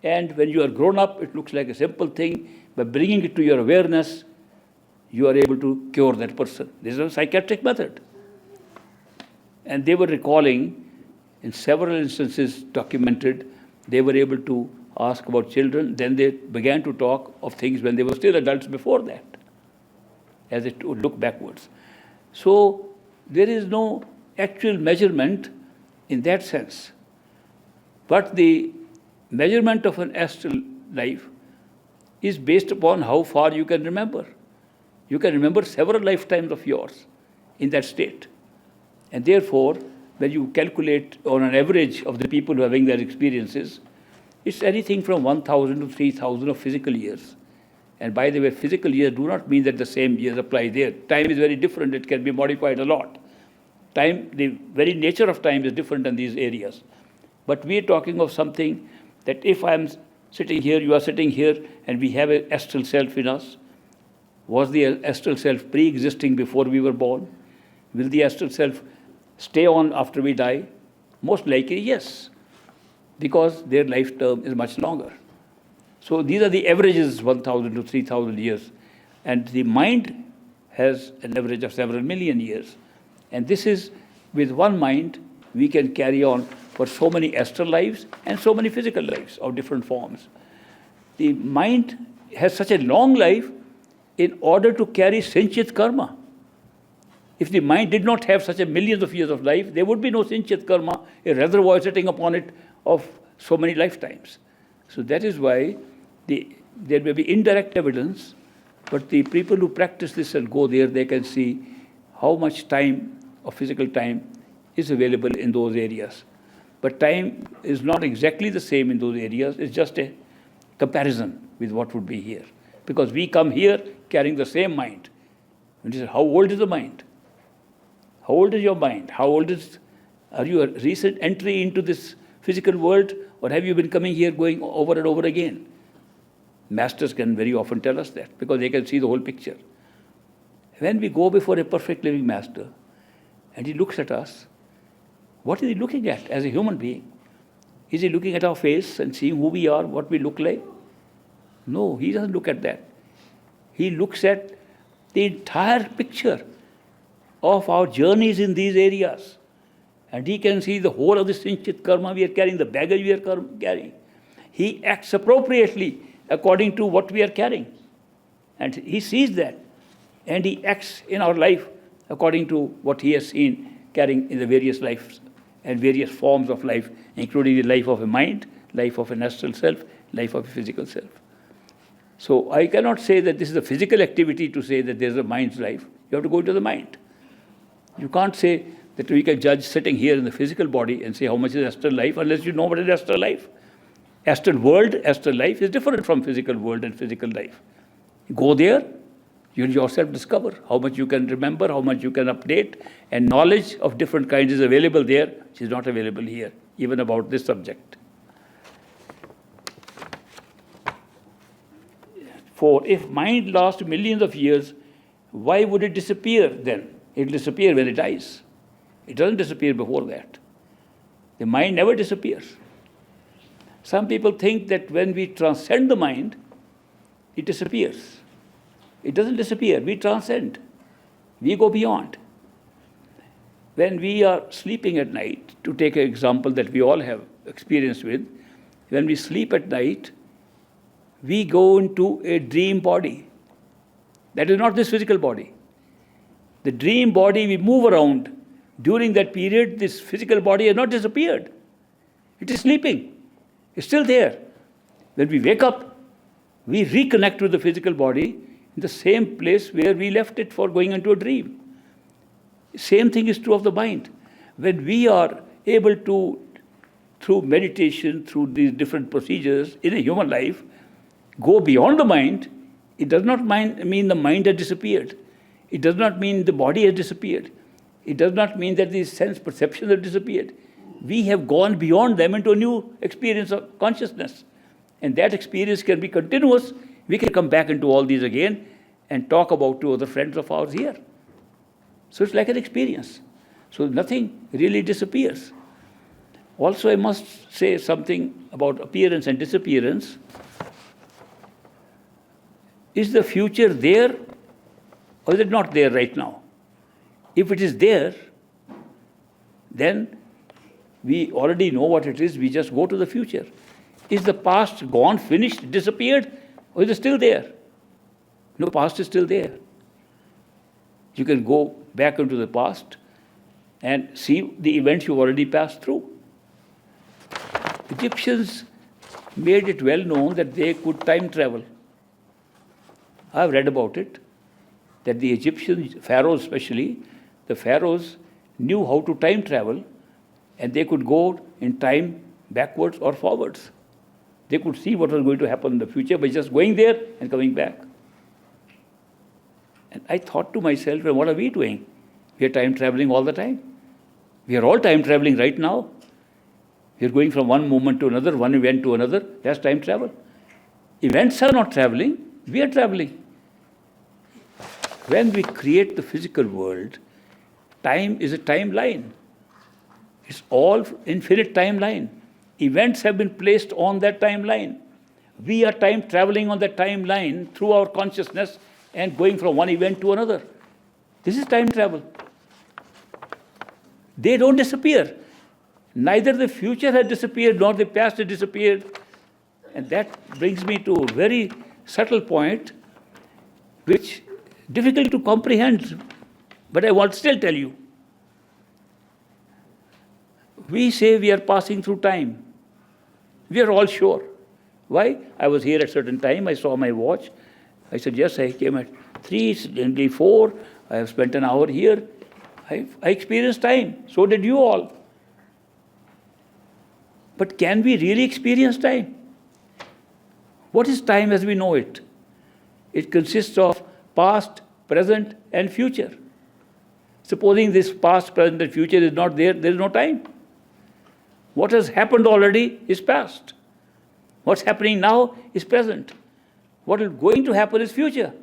and when you are grown up, it looks like a simple thing. By bringing it to your awareness, you are able to cure that person. This is a psychiatric method. And they were recalling, in several instances documented, they were able to ask about children. Then they began to talk of things when they were still adults before that, as it would look backwards. So there is no actual measurement in that sense. But the measurement of an astral life is based upon how far you can remember. You can remember several lifetimes of yours in that state. And therefore, when you calculate on an average of the people who are having their experiences, it's anything from 1,000 to 3,000 of physical years. And by the way, physical years do not mean that the same years apply there. Time is very different. It can be modified a lot. Time, the very nature of time is different in these areas. But we are talking of something that if I'm sitting here, you are sitting here, and we have an astral self in us. Was the astral self pre-existing before we were born? Will the astral self stay on after we die? Most likely, yes, because their life term is much longer. So these are the averages, 1,000 to 3,000 years. And the mind has an average of several million years. And this is, with one mind, we can carry on for so many astral lives and so many physical lives of different forms. The mind has such a long life in order to carry Sinchit karma. If the mind did not have such a millions of years of life, there would be no Sinchit karma, a reservoir sitting upon it of so many lifetimes. So that is why there may be indirect evidence, but the people who practice this and go there, they can see how much time, of physical time, is available in those areas. But time is not exactly the same in those areas. It's just a comparison with what would be here. Because we come here carrying the same mind. And you say, how old is the mind? How old is your mind? Are you a recent entry into this physical world, or have you been coming here going over and over again? Masters can very often tell us that, because they can see the whole picture. When we go before a perfect living master, and he looks at us, what is he looking at as a human being? Is he looking at our face and seeing who we are, what we look like? No, he doesn't look at that. He looks at the entire picture of our journeys in these areas. And he can see the whole of the Sinchit karma we are carrying, the baggage we are carrying. He acts appropriately according to what we are carrying. And he sees that. And he acts in our life according to what he has seen carrying in the various lives and various forms of life, including the life of a mind, life of an astral self, life of a physical self. So I cannot say that this is a physical activity to say that there's a mind's life. You have to go into the mind. You can't say that we can judge sitting here in the physical body and say how much is astral life unless you know what is astral life. Astral world, astral life is different from physical world and physical life. Go there, you'll yourself discover how much you can remember, how much you can update, and knowledge of different kinds is available there, which is not available here, even about this subject. For if mind lasts millions of years, why would it disappear then? It will disappear when it dies. It doesn't disappear before that. The mind never disappears. Some people think that when we transcend the mind, it disappears. It doesn't disappear. We transcend. We go beyond. When we are sleeping at night, to take an example that we all have experience with, when we sleep at night, we go into a dream body. That is not this physical body. The dream body, we move around. During that period, this physical body has not disappeared. It is sleeping. It's still there. When we wake up, we reconnect with the physical body in the same place where we left it for going into a dream. Same thing is true of the mind. When we are able to, through meditation, through these different procedures in a human life, go beyond the mind, it does not mean the mind has disappeared. It does not mean the body has disappeared. It does not mean that these sense perceptions have disappeared. We have gone beyond them into a new experience of consciousness. And that experience can be continuous. We can come back into all these again and talk about two other friends of ours here. So it's like an experience. So nothing really disappears. Also, I must say something about appearance and disappearance. Is the future there or is it not there right now? If it is there, then we already know what it is. We just go to the future. Is the past gone, finished, disappeared, or is it still there? No, past is still there. You can go back into the past and see the events you've already passed through. Egyptians made it well known that they could time travel. I've read about it, that the Egyptian pharaohs especially, the pharaohs knew how to time travel, and they could go in time backwards or forwards. They could see what was going to happen in the future by just going there and coming back. And I thought to myself, well, what are we doing? We are time traveling all the time. We are all time traveling right now. We are going from one moment to another, one event to another. That's time travel. Events are not traveling, we are traveling. When we create the physical world, time is a timeline. It's all infinite timeline. Events have been placed on that timeline. We are time traveling on the timeline through our consciousness and going from one event to another. This is time travel. They don't disappear. Neither the future has disappeared nor the past has disappeared. And that brings me to a very subtle point, which is difficult to comprehend, but I want to still tell you. We say we are passing through time. We are all sure. Why? I was here at a certain time, I saw my watch. I said, yes, I came at 3, suddenly 4, I have spent an hour here. I experienced time. So did you all. But can we really experience time? What is time as we know it? It consists of past, present, and future. Supposing this past, present, and future is not there, there is no time. What has happened already is past. What's happening now is present. What is going to happen is future.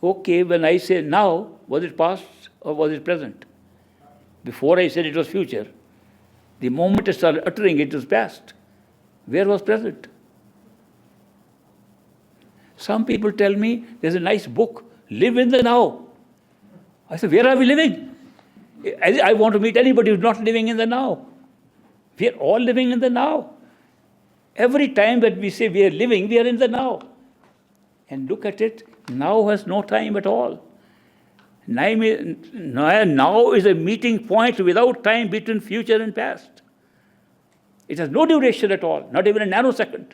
Okay, when I say now, was it past or was it present? Before I said it was future. The moment I started uttering it was past. Where was present? Some people tell me there's a nice book, Live in the Now. I said, where are we living? I want to meet anybody who's not living in the now. We are all living in the now. Every time that we say we are living, we are in the now. And look at it, now has no time at all. Now is a meeting point without time between future and past. It has no duration at all, not even a nanosecond.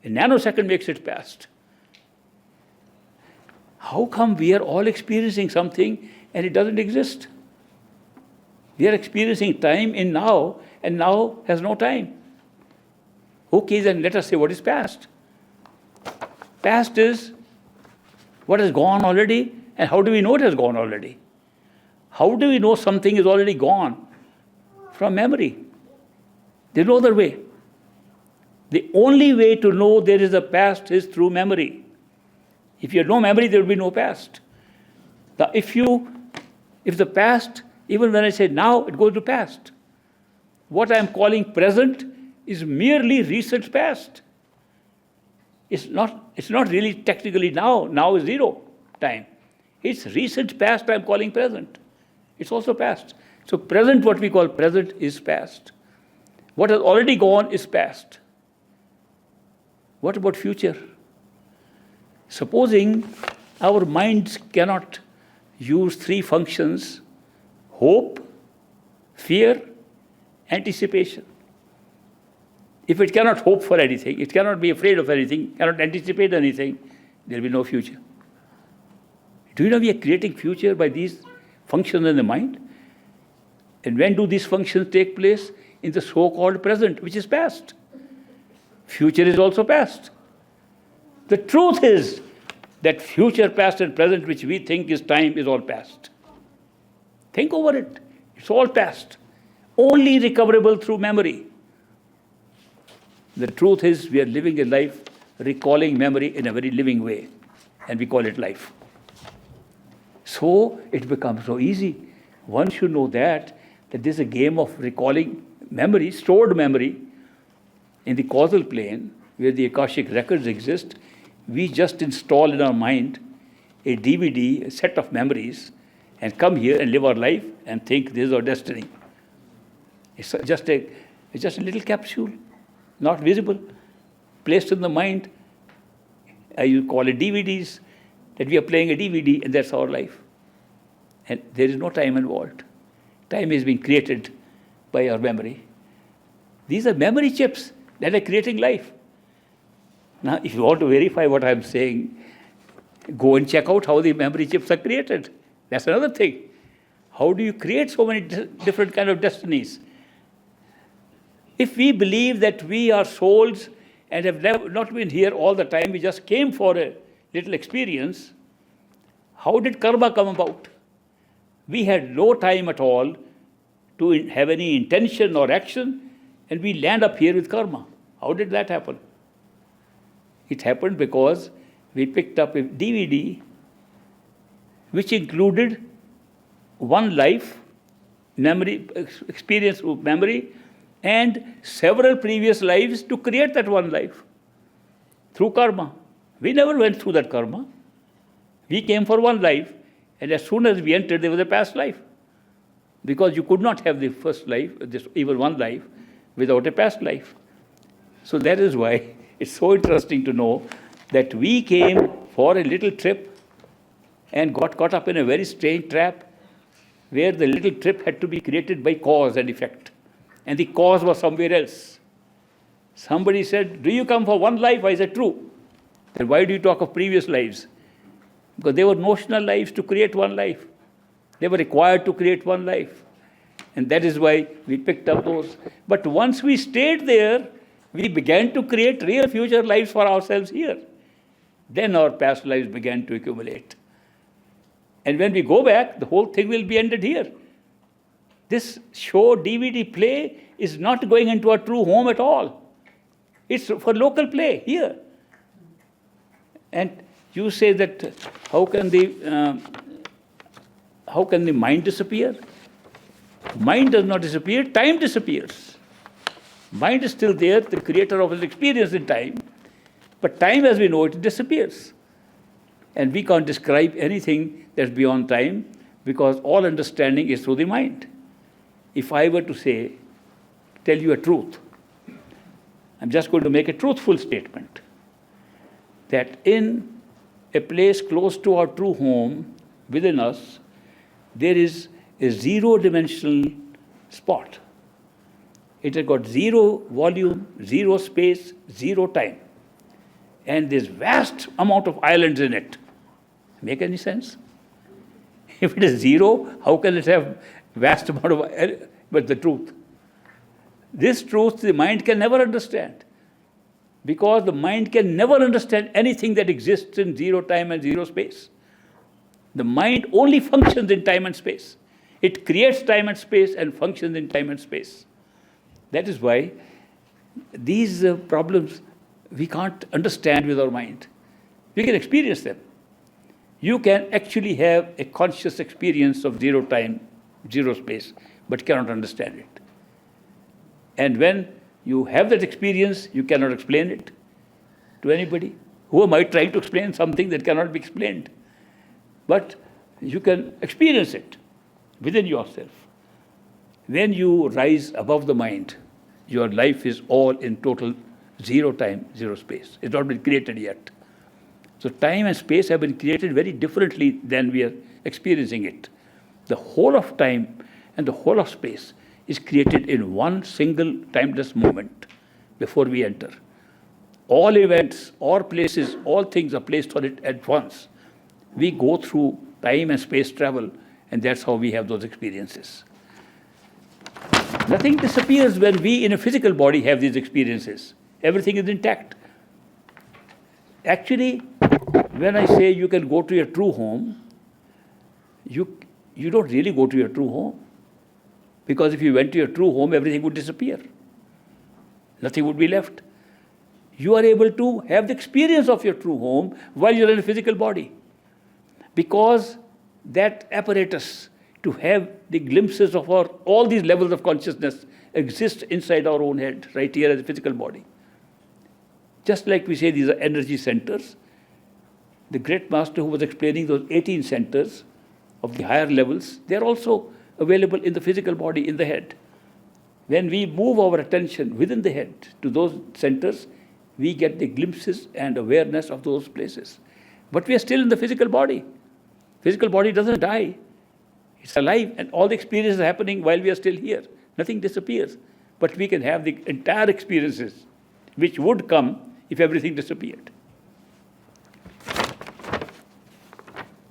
A nanosecond makes it past. How come we are all experiencing something and it doesn't exist? We are experiencing time in now, and now has no time. Okay, then let us say what is past. Past is what has gone already, and how do we know it has gone already? How do we know something is already gone? From memory. There's no other way. The only way to know there is a past is through memory. If you have no memory, there will be no past. If the past, even when I say now, it goes to past. What I am calling present is merely recent past. It's not really technically now. Now is zero time. It's recent past I am calling present. It's also past. So present, what we call present, is past. What has already gone is past. What about future? Supposing our minds cannot use 3 functions: hope, fear, anticipation. If it cannot hope for anything, it cannot be afraid of anything, cannot anticipate anything, there will be no future. Do you know we are creating future by these functions in the mind? And when do these functions take place? In the so-called present, which is past. Future is also past. The truth is that future, past, and present, which we think is time, is all past. Think over it. It's all past. Only recoverable through memory. The truth is we are living a life recalling memory in a very living way, and we call it life. So it becomes so easy. Once you know that there's a game of recalling memory, stored memory, in the causal plane, where the Akashic records exist, we just install in our mind a DVD, a set of memories, and come here and live our life and think this is our destiny. It's just a little capsule, not visible, placed in the mind. You call it DVDs, that we are playing a DVD, and that's our life. And there is no time involved. Time is being created by our memory. These are memory chips that are creating life. Now, if you want to verify what I'm saying, go and check out how the memory chips are created. That's another thing. How do you create so many different kind of destinies? If we believe that we are souls and have not been here all the time, we just came for a little experience, how did karma come about? We had no time at all to have any intention or action, and we land up here with karma. How did that happen? It happened because we picked up a DVD which included one life, memory, experience of memory, and several previous lives to create that one life through karma. We never went through that karma. We came for one life, and as soon as we entered, there was a past life. Because you could not have the first life, even one life, without a past life. So that is why it's so interesting to know that we came for a little trip and got caught up in a very strange trap where the little trip had to be created by cause and effect. And the cause was somewhere else. Somebody said, do you come for one life? I said, true. Then why do you talk of previous lives? Because they were notional lives to create one life. They were required to create one life. And that is why we picked up those. But once we stayed there, we began to create real future lives for ourselves here. Then our past lives began to accumulate. And when we go back, the whole thing will be ended here. This show, DVD play, is not going into our true home at all. It's for local play here. And you say that how can the mind disappear? Mind does not disappear, time disappears. Mind is still there, the creator of his experience in time, but time as we know it disappears. And we can't describe anything that's beyond time because all understanding is through the mind. If I were to tell you a truth, I'm just going to make a truthful statement that in a place close to our true home, within us, there is a zero-dimensional spot. It has got zero volume, zero space, zero time. And there's vast amount of islands in it. Make any sense? If it is zero, how can it have vast amount of... But the truth. This truth the mind can never understand. Because the mind can never understand anything that exists in zero time and zero space. The mind only functions in time and space. It creates time and space and functions in time and space. That is why these problems we can't understand with our mind. We can experience them. You can actually have a conscious experience of zero time, zero space, but cannot understand it. And when you have that experience, you cannot explain it to anybody. Who am I trying to explain something that cannot be explained? But you can experience it within yourself. When you rise above the mind, your life is all in total zero time, zero space. It's not been created yet. So time and space have been created very differently than we are experiencing it. The whole of time and the whole of space is created in one single timeless moment before we enter. All events, all places, all things are placed on it at once. We go through time and space travel, and that's how we have those experiences. Nothing disappears when we in a physical body have these experiences. Everything is intact. Actually, when I say you can go to your true home, you don't really go to your true home. Because if you went to your true home, everything would disappear. Nothing would be left. You are able to have the experience of your true home while you're in a physical body. Because that apparatus to have the glimpses of all these levels of consciousness exists inside our own head, right here as a physical body. Just like we say these are energy centers, the great master who was explaining those 18 centers of the higher levels, they are also available in the physical body, in the head. When we move our attention within the head to those centers, we get the glimpses and awareness of those places. But we are still in the physical body. Physical body doesn't die. It's alive, and all the experiences are happening while we are still here. Nothing disappears. But we can have the entire experiences which would come if everything disappeared.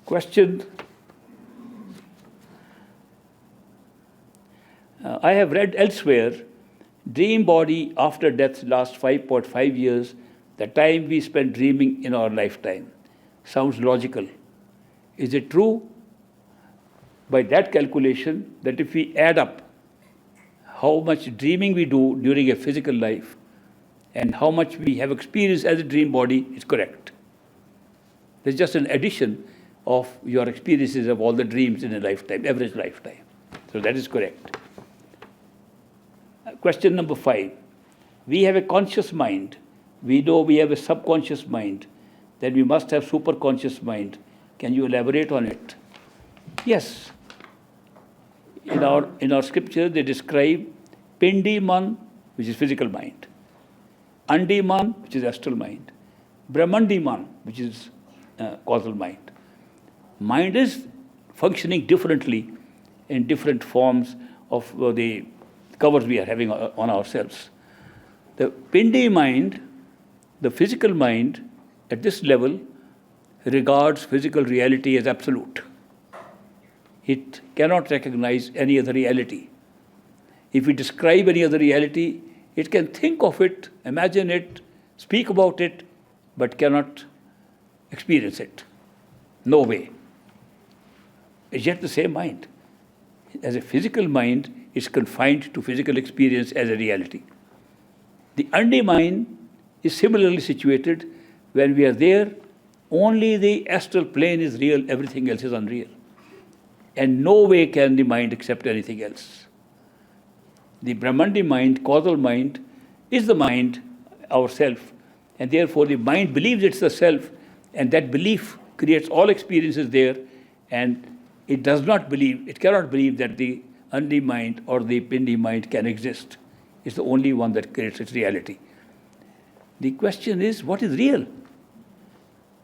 Question. I have read elsewhere, dream body after death lasts 5.5 years, the time we spend dreaming in our lifetime. Sounds logical. Is it true? By that calculation, that if we add up how much dreaming we do during a physical life and how much we have experienced as a dream body, it's correct. There's just an addition of your experiences of all the dreams in a lifetime, average lifetime. So that is correct. Question number 5. We have a conscious mind. We know we have a subconscious mind. Then we must have superconscious mind. Can you elaborate on it? Yes. In our scripture, they describe Pindi Man, which is physical mind, Andi Man, which is astral mind, Brahmandi Man, which is causal mind. Mind is functioning differently in different forms of the covers we are having on ourselves. The Pindi mind, the physical mind, at this level, regards physical reality as absolute. It cannot recognize any other reality. If we describe any other reality, it can think of it, imagine it, speak about it, but cannot experience it. No way. It's yet the same mind. As a physical mind, it's confined to physical experience as a reality. The Andi mind is similarly situated. When we are there, only the astral plane is real, everything else is unreal. And no way can the mind accept anything else. The Brahmandi mind, causal mind, is the mind, ourself, and therefore the mind believes it's the self, and that belief creates all experiences there, and it cannot believe that the Andi mind or the Pindi mind can exist. It's the only one that creates its reality. The question is, what is real?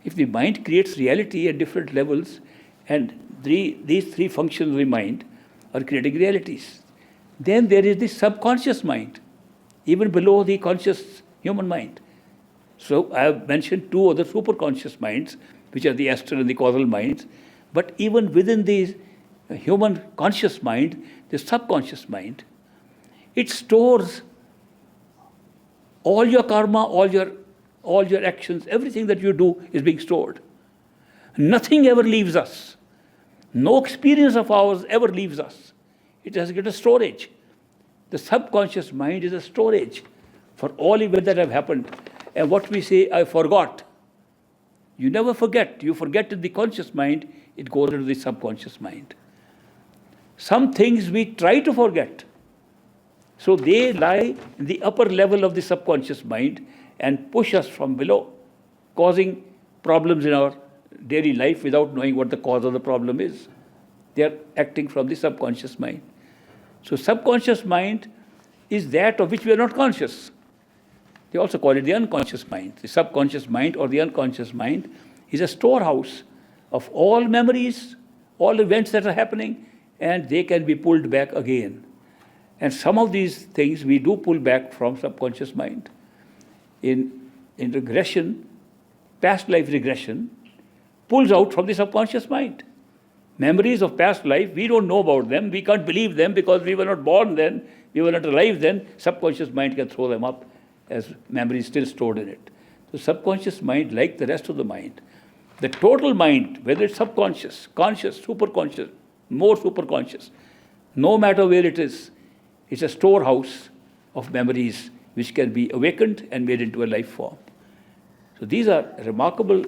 If the mind creates reality at different levels, and these three functions of the mind are creating realities, then there is the subconscious mind, even below the conscious human mind. So I have mentioned two other superconscious minds, which are the astral and the causal minds. But even within the human conscious mind, the subconscious mind, it stores all your karma, all your actions, everything that you do is being stored. Nothing ever leaves us. No experience of ours ever leaves us. It has got a storage. The subconscious mind is a storage for all events that have happened. And what we say, I forgot. You never forget. You forget in the conscious mind, it goes into the subconscious mind. Some things we try to forget. So they lie in the upper level of the subconscious mind and push us from below, causing problems in our daily life without knowing what the cause of the problem is. They are acting from the subconscious mind. So subconscious mind is that of which we are not conscious. They also call it the unconscious mind. The subconscious mind or the unconscious mind is a storehouse of all memories, all events that are happening, and they can be pulled back again. And some of these things we do pull back from subconscious mind. In regression, past life regression pulls out from the subconscious mind. Memories of past life, we don't know about them, we can't believe them because we were not born then, we were not alive then. Subconscious mind can throw them up as memories still stored in it. So subconscious mind, like the rest of the mind, the total mind, whether it's subconscious, conscious, superconscious, more superconscious, no matter where it is, it's a storehouse of memories which can be awakened and made into a life form. So these are remarkable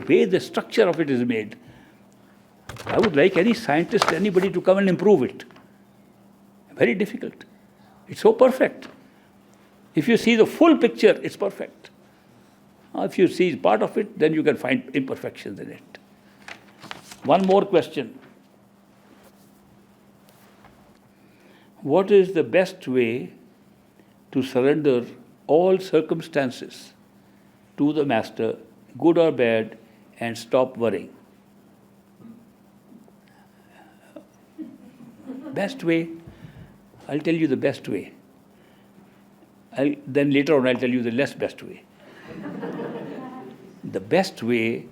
way the structure of it is made. I would like any scientist, anybody to come and improve it. Very difficult. It's so perfect. If you see the full picture, it's perfect. If you see part of it, then you can find imperfections in it. One more question. What is the best way to surrender all circumstances to the Master, good or bad, and stop worrying? Best way? I'll tell you the best way. Then later on I'll tell you the less best way. The best way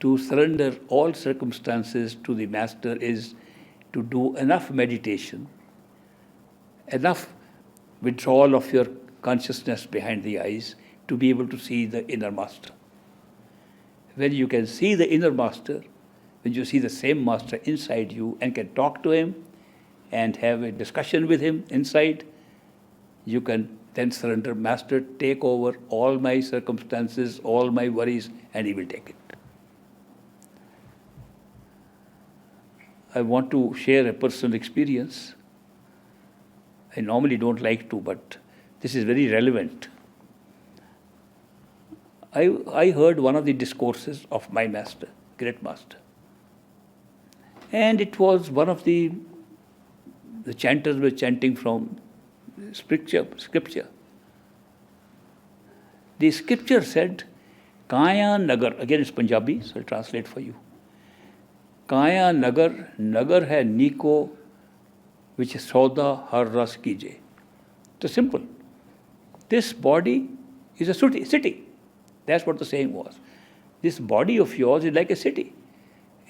to surrender all circumstances to the Master is to do enough meditation, enough withdrawal of your consciousness behind the eyes to be able to see the inner Master. When you can see the inner Master, when you see the same Master inside you and can talk to him and have a discussion with him inside, you can then surrender, Master, take over all my circumstances, all my worries, and he will take it. I want to share a personal experience. I normally don't like to, but this is very relevant. I heard one of the discourses of my master, great master. And it was one of the chanters were chanting from scripture. The scripture said, Kaya Nagar, again it's Punjabi, so I'll translate for you. Kaya Nagar, Nagar hai Niko, which is Sauda har ras kije. So simple. This body is a city. That's what the saying was. This body of yours is like a city.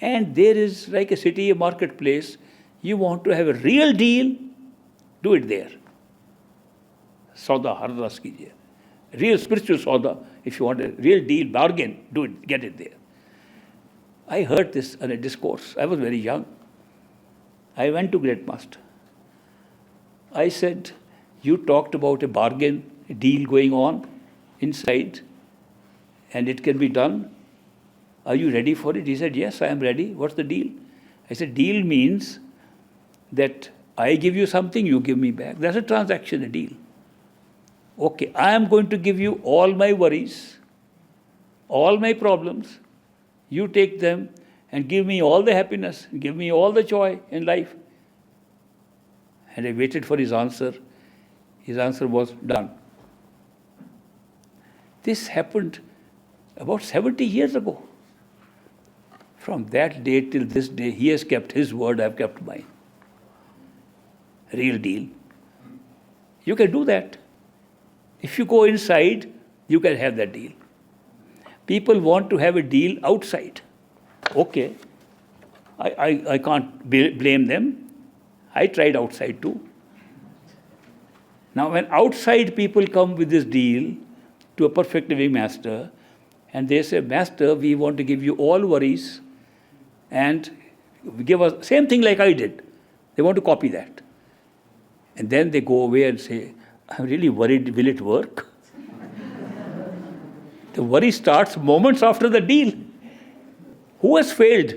And there is like a city, a marketplace. You want to have a real deal, do it there. Sauda har ras kije. Real spiritual sauda, if you want a real deal, bargain, do it, get it there. I heard this in a discourse. I was very young. I went to Great Master. I said, you talked about a bargain, a deal going on inside, and it can be done. Are you ready for it? He said, yes, I am ready. What's the deal? I said, deal means that I give you something, you give me back. That's a transaction, a deal. Okay, I am going to give you all my worries, all my problems. You take them and give me all the happiness, give me all the joy in life. And I waited for his answer. His answer was done. This happened about 70 years ago. From that day till this day, he has kept his word, I have kept mine. Real deal. You can do that. If you go inside, you can have that deal. People want to have a deal outside. Okay, I can't blame them. I tried outside too. Now when outside people come with this deal to a perfect living master, and they say, Master, we want to give you all worries, and give us, same thing like I did. They want to copy that. And then they go away and say, I'm really worried, will it work? The worry starts moments after the deal. Who has failed?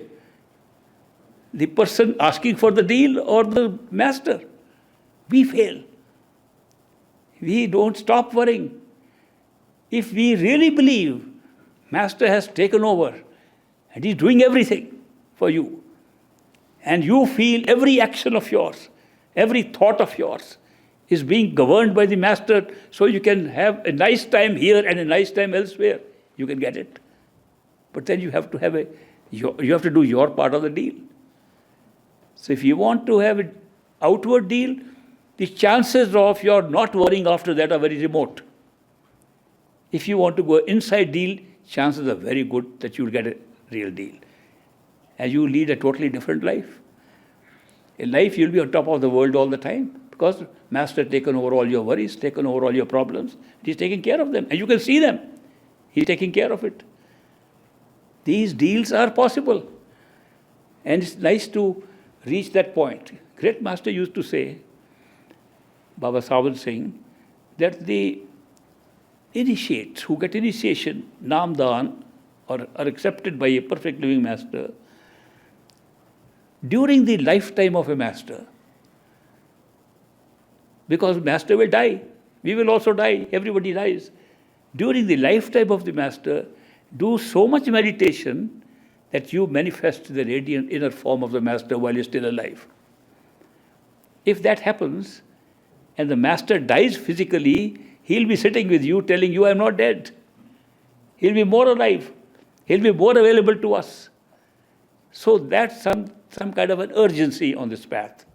The person asking for the deal or the master? We fail. We don't stop worrying. If we really believe Master has taken over and he's doing everything for you, and you feel every action of yours, every thought of yours is being governed by the Master, so you can have a nice time here and a nice time elsewhere, you can get it. But then you have to you have to do your part of the deal. So if you want to have an outward deal, the chances of your not worrying after that are very remote. If you want to go inside deal, chances are very good that you'll get a real deal. And you lead a totally different life. In life, you'll be on top of the world all the time because Master has taken over all your worries, taken over all your problems. He's taking care of them. And you can see them. He's taking care of it. These deals are possible. And it's nice to reach that point. Great Master used to say, Baba Sawan Singh, that the initiates who get initiation, Namdan, or are accepted by a perfect living Master, during the lifetime of a Master, because Master will die, we will also die, everybody dies. During the lifetime of the Master, do so much meditation that you manifest the radiant inner form of the Master while you're still alive. If that happens, and the Master dies physically, he'll be sitting with you telling you, I'm not dead. He'll be more alive. He'll be more available to us. So that's some kind of an urgency on this path.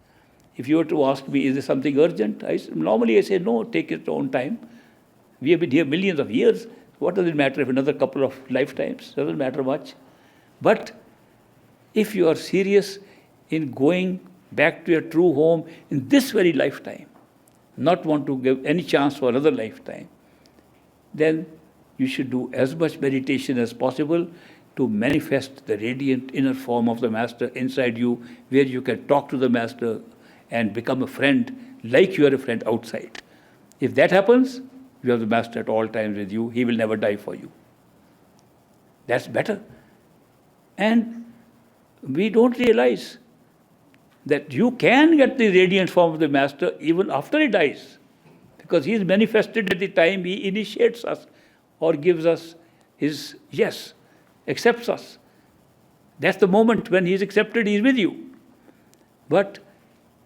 If you were to ask me, is there something urgent? Normally I say, no, take your own time. We have been here millions of years. What does it matter if another couple of lifetimes? Doesn't matter much. But if you are serious in going back to your true home in this very lifetime, not want to give any chance for another lifetime, then you should do as much meditation as possible to manifest the radiant inner form of the Master inside you, where you can talk to the Master and become a friend like you are a friend outside. If that happens, you have the Master at all times with you. He will never die for you. That's better. And we don't realize that you can get the radiant form of the Master even after he dies, because he is manifested at the time he initiates us or gives us his yes, accepts us. That's the moment when he is accepted, he is with you. But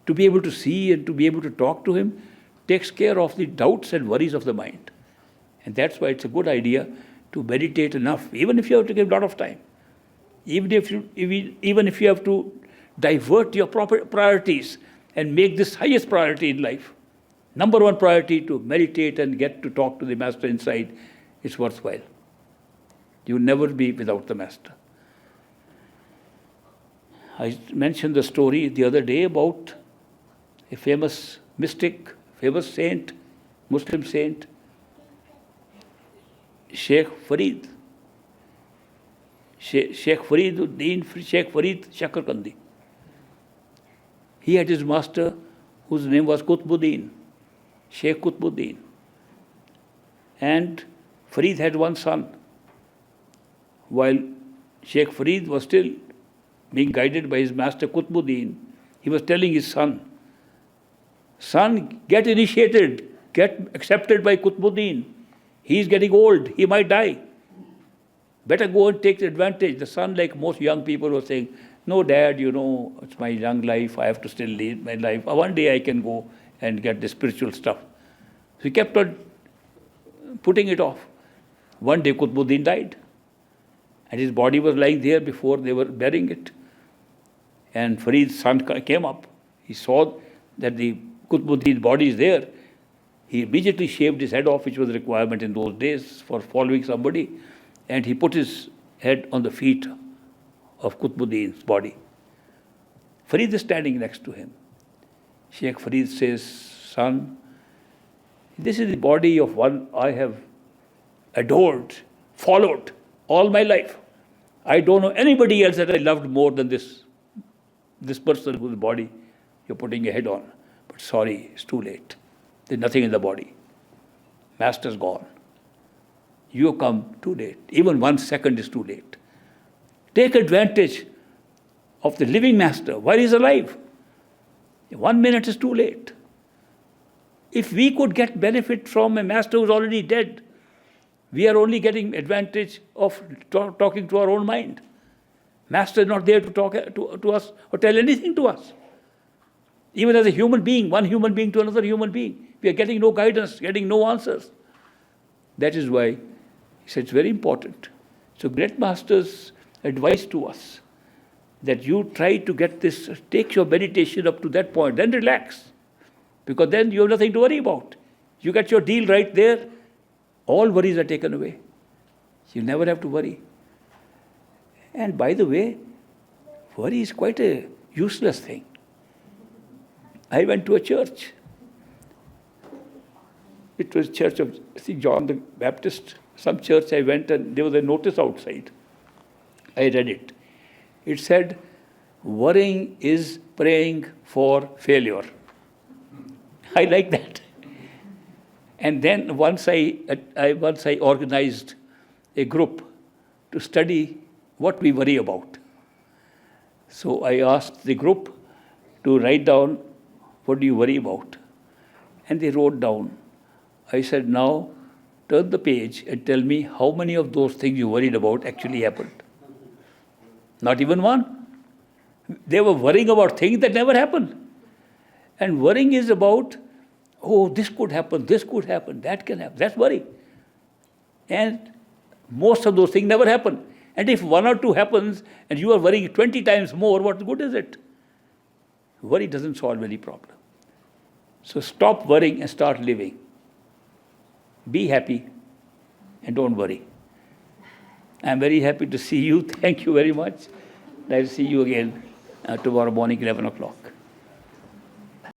to be able to see and to be able to talk to him takes care of the doubts and worries of the mind. And that's why it's a good idea to meditate enough, even if you have to give a lot of time. Even if you have to divert your proper priorities and make this highest priority in life, number one priority to meditate and get to talk to the Master inside, it's worthwhile. You will never be without the Master. I mentioned the story the other day about a famous mystic, famous saint, Muslim saint, Sheikh Farid. Sheikh Farid Shakarkandi. He had his master whose name was Qutbuddin, Sheikh Qutbuddin. And Farid had one son. While Sheikh Farid was still being guided by his master Qutbuddin, he was telling his son, son, get initiated, get accepted by Qutbuddin. He is getting old, he might die. Better go and take advantage. The son, like most young people, was saying, no, Dad, it's my young life, I have to still lead my life. One day I can go and get the spiritual stuff. So he kept on putting it off. One day Qutbuddin died. And his body was lying there before they were burying it. And Farid's son came up. He saw that the Qutbuddin's body is there. He immediately shaved his head off, which was a requirement in those days for following somebody. And he put his head on the feet of Qutbuddin's body. Farid is standing next to him. Sheikh Farid says, son, this is the body of one I have adored, followed all my life. I don't know anybody else that I loved more than this person whose body you're putting your head on. But sorry, it's too late. There's nothing in the body. Master's gone. You have come too late. Even 1 second is too late. Take advantage of the living Master while he's alive. 1 minute is too late. If we could get benefit from a Master who's already dead, we are only getting advantage of talking to our own mind. Master is not there to talk to us or tell anything to us. Even as a human being, one human being to another human being, we are getting no guidance, getting no answers. That is why he said it's very important. So great Master's advice to us that you try to get this, take your meditation up to that point, then relax. Because then you have nothing to worry about. You get your deal right there, all worries are taken away. You never have to worry. And by the way, worry is quite a useless thing. I went to a church. It was Church of John the Baptist. Some church I went and there was a notice outside. I read it. It said, worrying is praying for failure. I like that. And then once I organized a group to study what we worry about. So I asked the group to write down, what do you worry about? And they wrote down. I said, now turn the page and tell me how many of those things you worried about actually happened. Not even one. They were worrying about things that never happened. And worrying is about, oh, this could happen, that can happen. That's worry. And most of those things never happen. And if one or two happens and you are worrying 20 times more, what good is it? Worry doesn't solve any problem. So stop worrying and start living. Be happy and don't worry. I'm very happy to see you. Thank you very much. I'll see you again tomorrow morning, 11 o'clock.